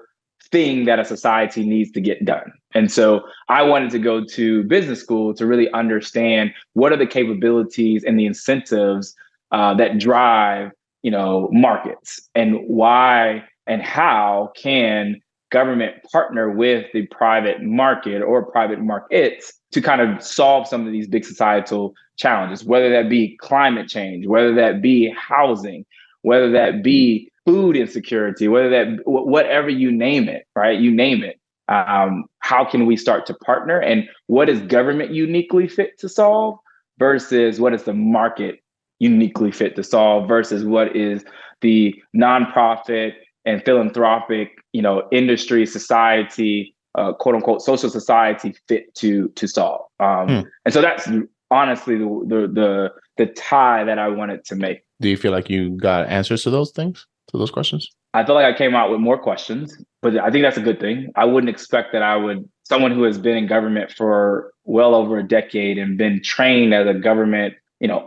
thing that a society needs to get done. And so I wanted to go to business school to really understand what are the capabilities and the incentives that drive, markets, and why and how can government partner with the private market or private markets to kind of solve some of these big societal challenges, whether that be climate change, whether that be housing, whether that be food insecurity, whether that, whatever you name it, right? You name it. How can we start to partner, and what is government uniquely fit to solve versus what is the market uniquely fit to solve versus what is the nonprofit and philanthropic, industry, society, quote unquote, social society fit to solve. And so that's honestly the tie that I wanted to make. Do you feel like you got answers to those things, to those questions? I feel like I came out with more questions, but I think that's a good thing. I wouldn't expect that someone who has been in government for well over a decade and been trained as a government,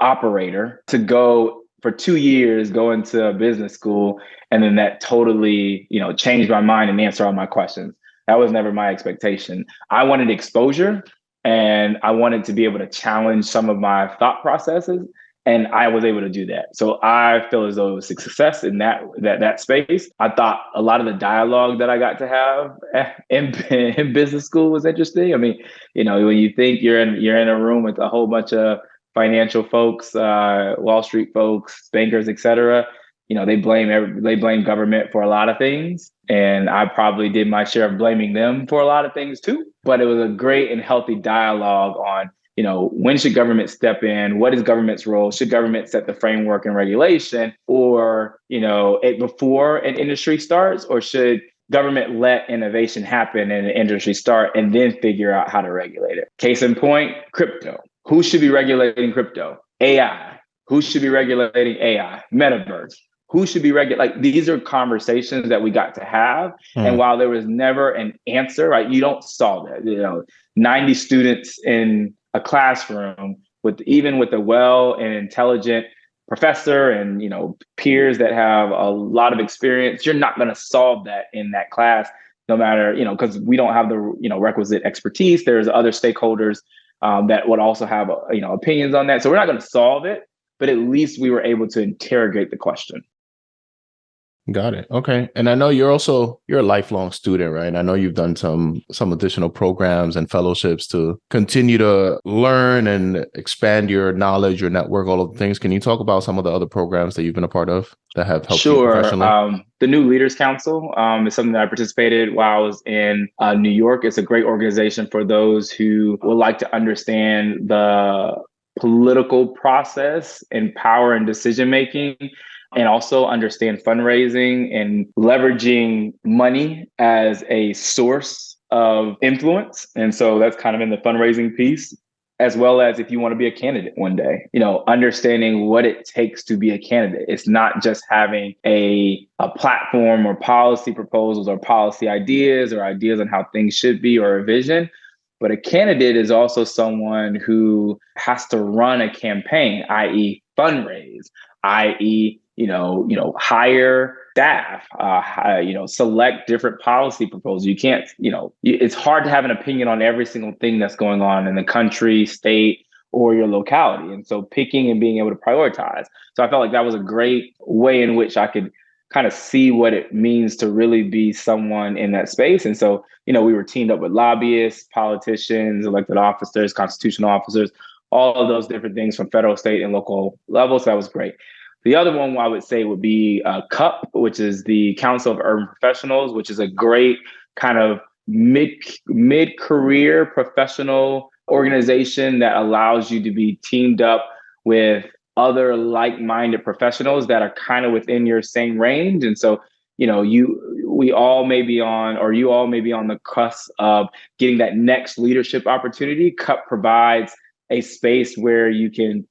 operator, to go for 2 years, go into business school, and then that totally, changed my mind and answer all my questions. That was never my expectation. I wanted exposure, and I wanted to be able to challenge some of my thought processes. And I was able to do that. So I feel as though it was a success in that space. I thought a lot of the dialogue that I got to have in business school was interesting. I mean, when you think you're in a room with a whole bunch of financial folks, Wall Street folks, bankers, et cetera, they blame government for a lot of things. And I probably did my share of blaming them for a lot of things too. But it was a great and healthy dialogue on, when should government step in? What is government's role? Should government set the framework and regulation, or, before an industry starts, or should government let innovation happen and an industry start and then figure out how to regulate it? Case in point, crypto. Who should be regulating crypto? AI. Who should be regulating AI? Metaverse. Who should be regulating? These are conversations that we got to have. And while there was never an answer, right? You don't solve it. 90 students in a classroom with a well and intelligent professor and, peers that have a lot of experience, you're not going to solve that in that class, no matter, because we don't have the, requisite expertise. There's other stakeholders that would also have, opinions on that. So we're not going to solve it, but at least we were able to interrogate the question. Got it. Okay. And I know you're a lifelong student, right? I know you've done some additional programs and fellowships to continue to learn and expand your knowledge, your network, all of the things. Can you talk about some of the other programs that you've been a part of that have helped you professionally? The New Leaders Council is something that I participated while I was in New York. It's a great organization for those who would like to understand the political process and power and decision-making, and also understand fundraising and leveraging money as a source of influence. And so that's kind of in the fundraising piece, as well as if you want to be a candidate one day, understanding what it takes to be a candidate. It's not just having a platform or policy proposals or policy ideas or ideas on how things should be or a vision. But a candidate is also someone who has to run a campaign, i.e. fundraise, i.e., hire staff, select different policy proposals. You can't, it's hard to have an opinion on every single thing that's going on in the country, state, or your locality. And so picking and being able to prioritize. So I felt like that was a great way in which I could kind of see what it means to really be someone in that space. And so, we were teamed up with lobbyists, politicians, elected officers, constitutional officers, all of those different things from federal, state, and local levels. So that was great. The other one I would say would be CUP, which is the Council of Urban Professionals, which is a great kind of mid-career professional organization that allows you to be teamed up with other like-minded professionals that are kind of within your same range. And so, you all may be on the cusp of getting that next leadership opportunity. CUP provides a space where you can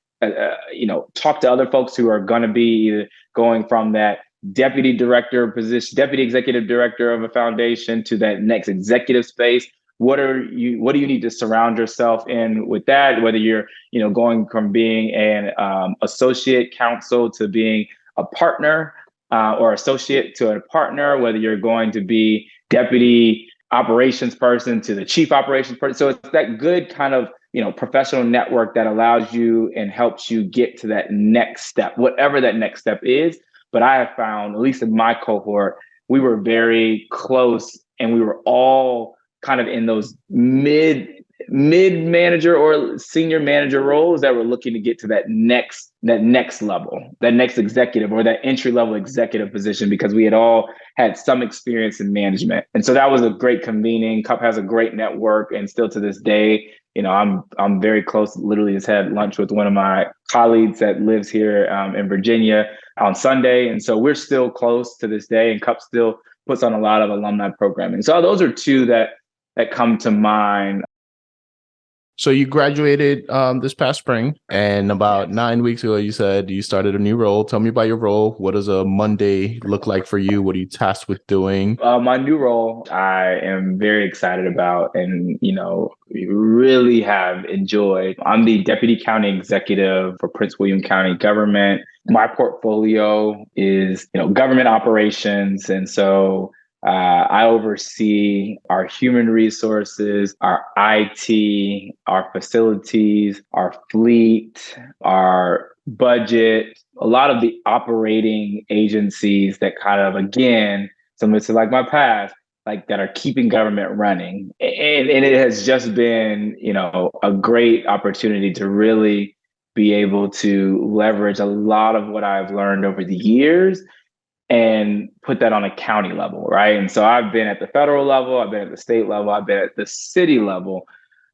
talk to other folks who are going to be either going from that deputy director position, deputy executive director of a foundation to that next executive space. What do you need to surround yourself in with that? Whether you're, going from being an associate counsel to being a partner, or associate to a partner, whether you're going to be deputy operations person to the chief operations person. So it's that good kind of, professional network that allows you and helps you get to that next step, whatever that next step is. But I have found, at least in my cohort, we were very close and we were all kind of in those mid manager or senior manager roles that were looking to get to that next level, that next executive or that entry level executive position, because we had all had some experience in management. And so that was a great convening. CUP has a great network, and still to this day, I'm very close. Literally just had lunch with one of my colleagues that lives here in Virginia on Sunday. And so we're still close to this day, and CUP still puts on a lot of alumni programming. So those are two that come to mind. So you graduated this past spring, and about 9 weeks ago, you said you started a new role. Tell me about your role. What does a Monday look like for you? What are you tasked with doing? My new role, I am very excited about, and really have enjoyed. I'm the Deputy County Executive for Prince William County Government. My portfolio is, government operations, and so I oversee our human resources, our IT, our facilities, our fleet, our budget, a lot of the operating agencies that kind of, again, similar to like my past, like that are keeping government running. And it has just been, a great opportunity to really be able to leverage a lot of what I've learned over the years and put that on a county level, right? And so I've been at the federal level, I've been at the state level, I've been at the city level.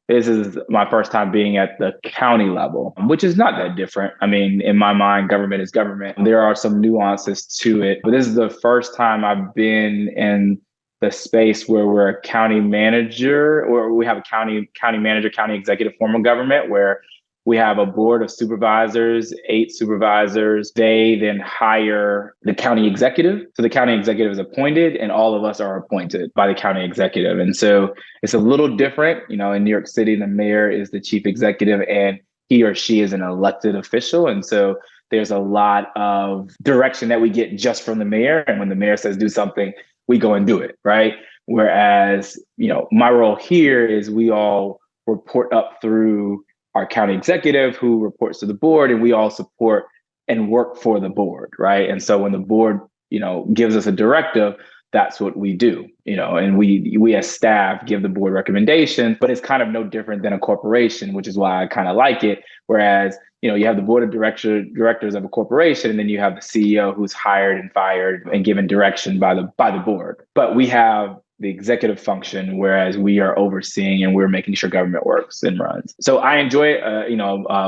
This is my first time being at the county level, which is not that different. I mean, in my mind, government is government. There are some nuances to it, but this is the first time I've been in the space where we're a county manager, or we have a county manager, county executive form of government, where we have a board of supervisors, 8 supervisors. They then hire the county executive. So the county executive is appointed, and all of us are appointed by the county executive. And so it's a little different. In New York City, the mayor is the chief executive, and he or she is an elected official. And so there's a lot of direction that we get just from the mayor. And when the mayor says do something, we go and do it, right? Whereas, my role here is we all report up through our county executive, who reports to the board, and we all support and work for the board, right? And so when the board, gives us a directive, that's what we do, and we as staff give the board recommendations, but it's kind of no different than a corporation, which is why I kind of like it. Whereas, you have the board of directors of a corporation, and then you have the CEO who's hired and fired and given direction by the board. But we have the executive function, whereas we are overseeing and we're making sure government works and runs. So I enjoy it.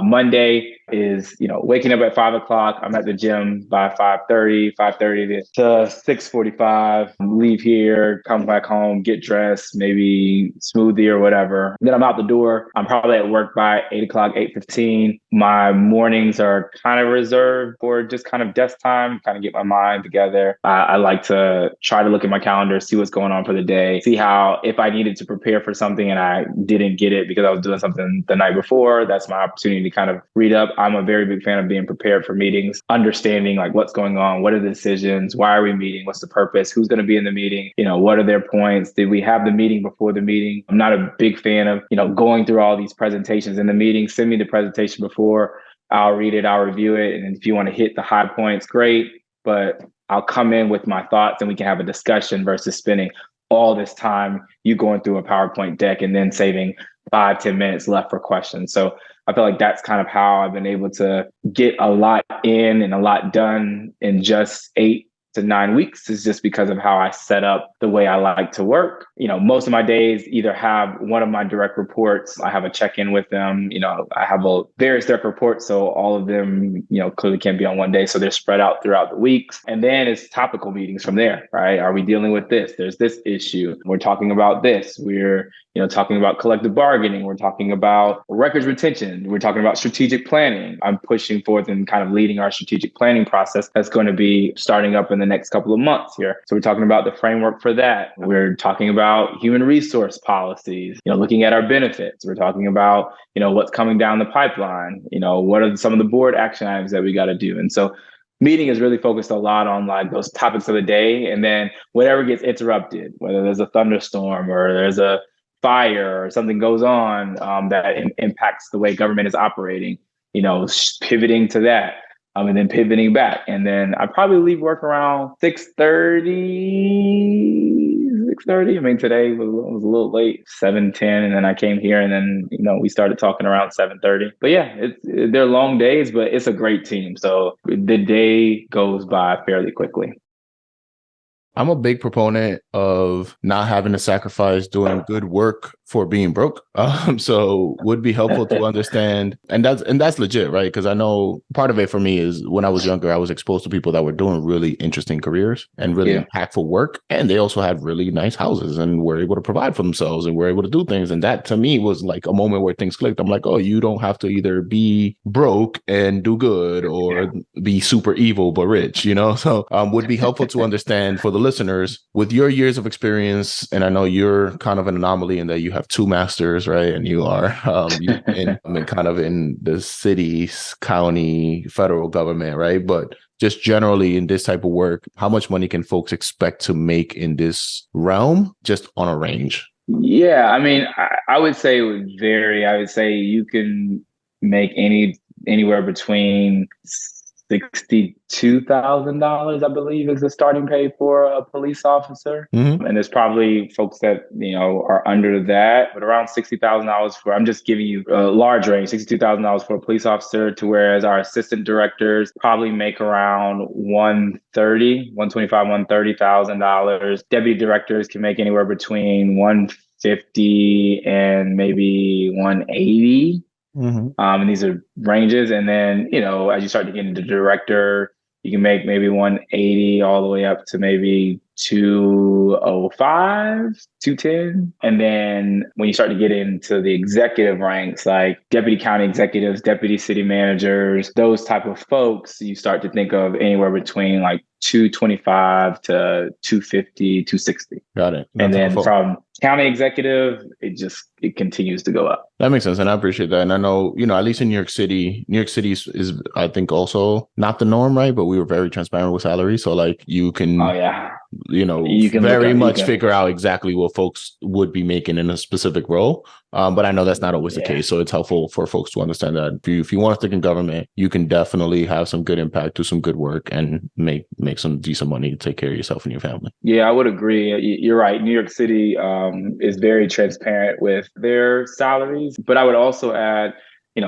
Monday is, waking up at 5 o'clock. I'm at the gym by 5:30 to 6:45, leave here, come back home, get dressed, maybe smoothie or whatever. Then I'm out the door. I'm probably at work by 8 o'clock, 8:15. My mornings are kind of reserved for just kind of desk time, kind of get my mind together. I like to try to look at my calendar, see what's going on for the day, see how, if I needed to prepare for something and I didn't get it because I was doing something the night before, that's my opportunity to kind of read up. I'm a very big fan of being prepared for meetings, understanding like what's going on, what are the decisions, why are we meeting, what's the purpose, who's going to be in the meeting, what are their points, did we have the meeting before the meeting? I'm not a big fan of, going through all these presentations in the meeting. Send me the presentation before, I'll read it, I'll review it. And if you want to hit the high points, great. But I'll come in with my thoughts and we can have a discussion versus spending all this time you going through a PowerPoint deck and then saving 5-10 minutes left for questions. So I feel like that's kind of how I've been able to get a lot in and a lot done in just 8 to 9 weeks, is just because of how I set up the way I like to work. Most of my days either have one of my direct reports, I have a check-in with them, I have various direct reports. So all of them, clearly can't be on one day. So they're spread out throughout the weeks. And then it's topical meetings from there, right? Are we dealing with this? There's this issue. We're talking about this. We're, talking about collective bargaining. We're talking about records retention. We're talking about strategic planning. I'm pushing forth and kind of leading our strategic planning process that's going to be starting up in the next couple of months here. So we're talking about the framework for that. We're talking about human resource policies, looking at our benefits. We're talking about, what's coming down the pipeline, what are some of the board action items that we got to do. And so meeting is really focused a lot on like those topics of the day. And then whatever gets interrupted, whether there's a thunderstorm or there's a fire or something goes on that impacts the way government is operating, pivoting to that. And then pivoting back. And then I probably leave work around 6:30. I mean, today was a little late, 7:10. And then I came here and then, we started talking around 7:30. But yeah, they're long days, but it's a great team. So the day goes by fairly quickly. I'm a big proponent of not having to sacrifice doing good work for being broke. So would be helpful to understand, and that's legit, right? Because I know part of it for me is when I was younger, I was exposed to people that were doing really interesting careers and really impactful work, and they also had really nice houses and were able to provide for themselves and were able to do things. And that to me was like a moment where things clicked. I'm like, oh, you don't have to either be broke and do good or be super evil but rich, So would be helpful to understand for the listeners with your years of experience, and I know you're kind of an anomaly in that you have 2 masters, right? And you are in kind of in the city, county, federal government, right? But just generally in this type of work, how much money can folks expect to make in this realm just on a range? Yeah, I mean, I would say it would vary. I would say you can make anywhere between $62,000, I believe, is the starting pay for a police officer. Mm-hmm. And there's probably folks that, are under that, but around $60,000 for, I'm just giving you a large range, $62,000 for a police officer, to whereas our assistant directors probably make around $130,000. Deputy directors can make anywhere between $150 and maybe $180. Mm-hmm. And these are ranges. And then, as you start to get into director, you can make maybe 180 all the way up to maybe 205, 210. And then when you start to get into the executive ranks, like deputy county executives, deputy city managers, those type of folks, you start to think of anywhere between like 225 to 250, 260. Got it. That's and then helpful. From county executive, it continues to go up. That makes sense. And I appreciate that. And I know, at least in New York City is I think also not the norm, right? But we were very transparent with salary. So like you can, you can very much figure out exactly what folks would be making in a specific role. But I know that's not always the case. So it's helpful for folks to understand that if you want to stick in government, you can definitely have some good impact, do some good work, and make some decent money to take care of yourself and your family. Yeah, I would agree. You're right. New York City is very transparent with their salaries. But I would also add,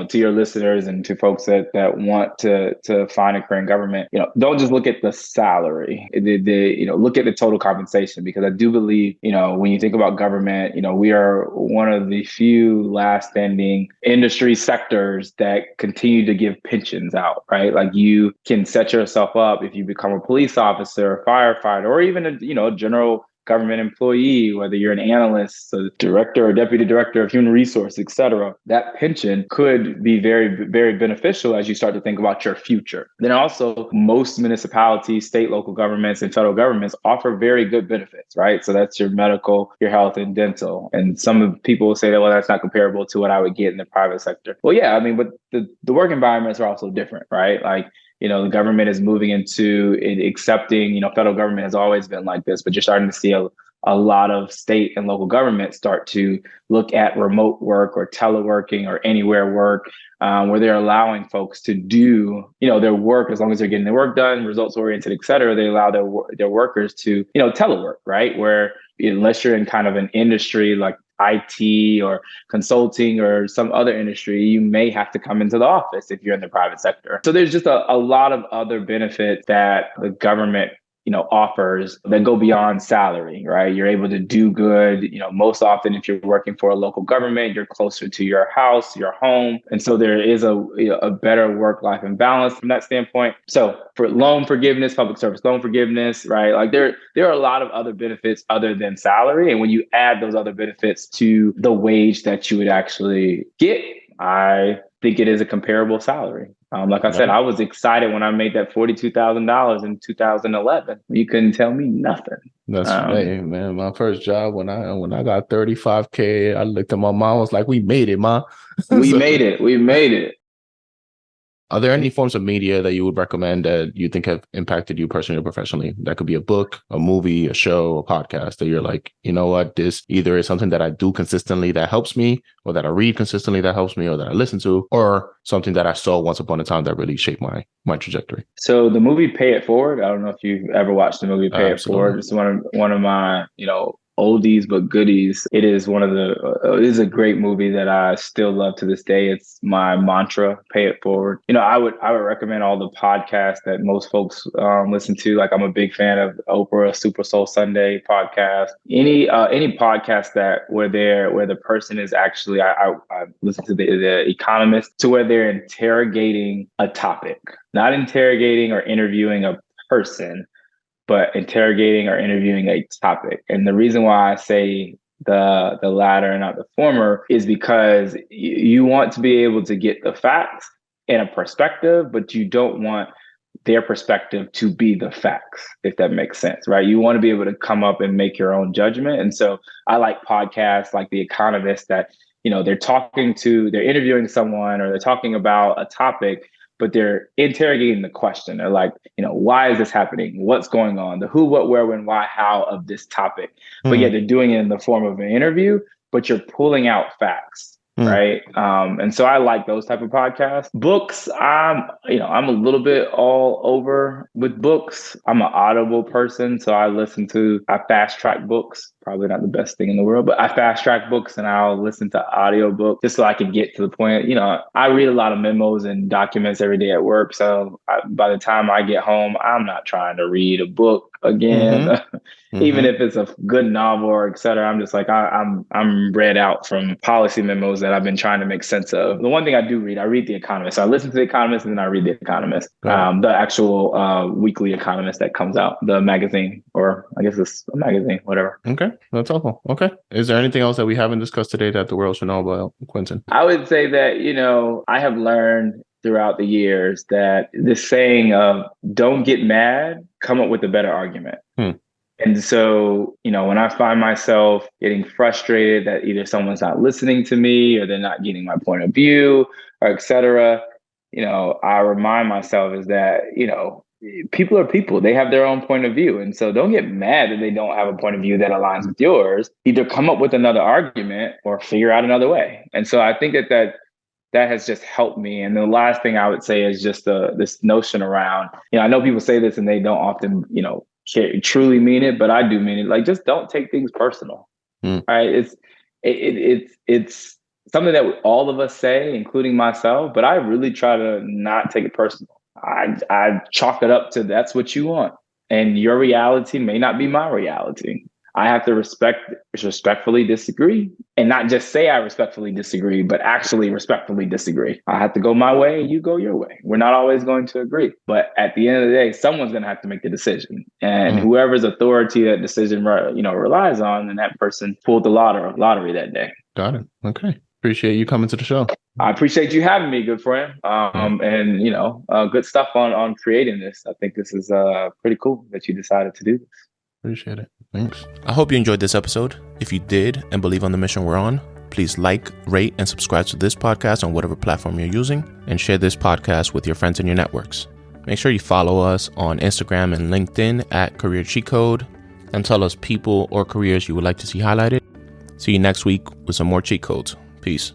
to your listeners and to folks that want to find a career in government, don't just look at the salary, look at the total compensation, because I do believe, when you think about government, we are one of the few last standing industry sectors that continue to give pensions out, right? Like you can set yourself up if you become a police officer, a firefighter, or even a general government employee, whether you're an analyst, a director or deputy director of human resource, et cetera, that pension could be very, very beneficial as you start to think about your future. Then also, most municipalities, state, local governments, and federal governments offer very good benefits, right? So that's your medical, your health, and dental. And some people will say that, well, that's not comparable to what I would get in the private sector. Well, yeah, I mean, but the work environments are also different, right? Like, the government is moving into accepting, federal government has always been like this, but you're starting to see a lot of state and local governments start to look at remote work or teleworking or anywhere work, where they're allowing folks to do, their work as long as they're getting their work done, results oriented, et cetera. They allow their workers to, telework, right? Where unless you're in kind of an industry like IT or consulting or some other industry, you may have to come into the office if you're in the private sector. So there's just a lot of other benefits that the government offers that go beyond salary, right? You're able to do good. Most often, if you're working for a local government, you're closer to your house, your home. And so there is a better work-life balance from that standpoint. So for loan forgiveness, public service loan forgiveness, right? Like there are a lot of other benefits other than salary. And when you add those other benefits to the wage that you would actually get, I think it is a comparable salary. Like I said, I was excited when I made that $42,000 in 2011. You couldn't tell me nothing. That's hey, man. My first job when I got 35K, I looked at my mom. I was like, "We made it, ma. We made it. We made it." Are there any forms of media that you would recommend that you think have impacted you personally or professionally? That could be a book, a movie, a show, a podcast that you're like, you know what, this either is something that I do consistently that helps me, or that I read consistently that helps me, or that I listen to, or something that I saw once upon a time that really shaped my trajectory. So the movie Pay It Forward, I don't know if you've ever watched the movie Pay It Forward. It's one of my, oldies but goodies. It is it is a great movie that I still love to this day. It's my mantra, pay it forward. I would recommend all the podcasts that most folks listen to. Like, I'm a big fan of Oprah, Super Soul Sunday podcast. Any podcast where the person is actually, I listen to the Economist, to where they're interrogating a topic, not interrogating or interviewing a person, but interrogating or interviewing a topic. And the reason why I say the latter and not the former is because you want to be able to get the facts and a perspective, but you don't want their perspective to be the facts, if that makes sense, right? You want to be able to come up and make your own judgment. And so I like podcasts like The Economist that, they're interviewing someone, or they're talking about a topic, but they're interrogating the question. They're like, why is this happening? What's going on? The who, what, where, when, why, how of this topic. But yet they're doing it in the form of an interview, but you're pulling out facts. Right. And so I like those type of podcasts. Books, I'm a little bit all over with books. I'm an Audible person. So I fast track books. Probably not the best thing in the world, but I fast track books and I'll listen to audiobooks just so I can get to the point. I read a lot of memos and documents every day at work. So by the time I get home, I'm not trying to read a book again. Even if it's a good novel or et cetera, I'm just like, I'm read out from policy memos that I've been trying to make sense of. The one thing I do read, I read The Economist. So I listen to The Economist and then I read The Economist, the actual weekly Economist that comes out, the magazine, or I guess it's a magazine, whatever. Okay, that's awful. Okay. Is there anything else that we haven't discussed today that the world should know about, Quintin? I would say that, I have learned throughout the years that the saying of don't get mad, come up with a better argument. And so, when I find myself getting frustrated that either someone's not listening to me or they're not getting my point of view or et cetera, I remind myself is that, people are people. They have their own point of view. And so don't get mad that they don't have a point of view that aligns with yours. Either come up with another argument or figure out another way. And so I think that has just helped me. And the last thing I would say is just this notion around, I know people say this and they don't often, truly mean it, but I do mean it. Like, just don't take things personal. Right? It's something that all of us say, including myself, but I really try to not take it personal. I chalk it up to that's what you want, and your reality may not be my reality. I have to respectfully disagree, and not just say I respectfully disagree, but actually respectfully disagree. I have to go my way and you go your way. We're not always going to agree, but at the end of the day, someone's going to have to make the decision, and whoever's authority that decision, relies on, and that person pulled the lottery that day. Got it. Okay. Appreciate you coming to the show. I appreciate you having me, good friend. And good stuff on creating this. I think this is pretty cool that you decided to do this. Appreciate it. Thanks. I hope you enjoyed this episode. If you did and believe on the mission we're on, please like, rate, and subscribe to this podcast on whatever platform you're using, and share this podcast with your friends and your networks. Make sure you follow us on Instagram and LinkedIn at Career Cheat Code, and tell us people or careers you would like to see highlighted. See you next week with some more cheat codes. Peace.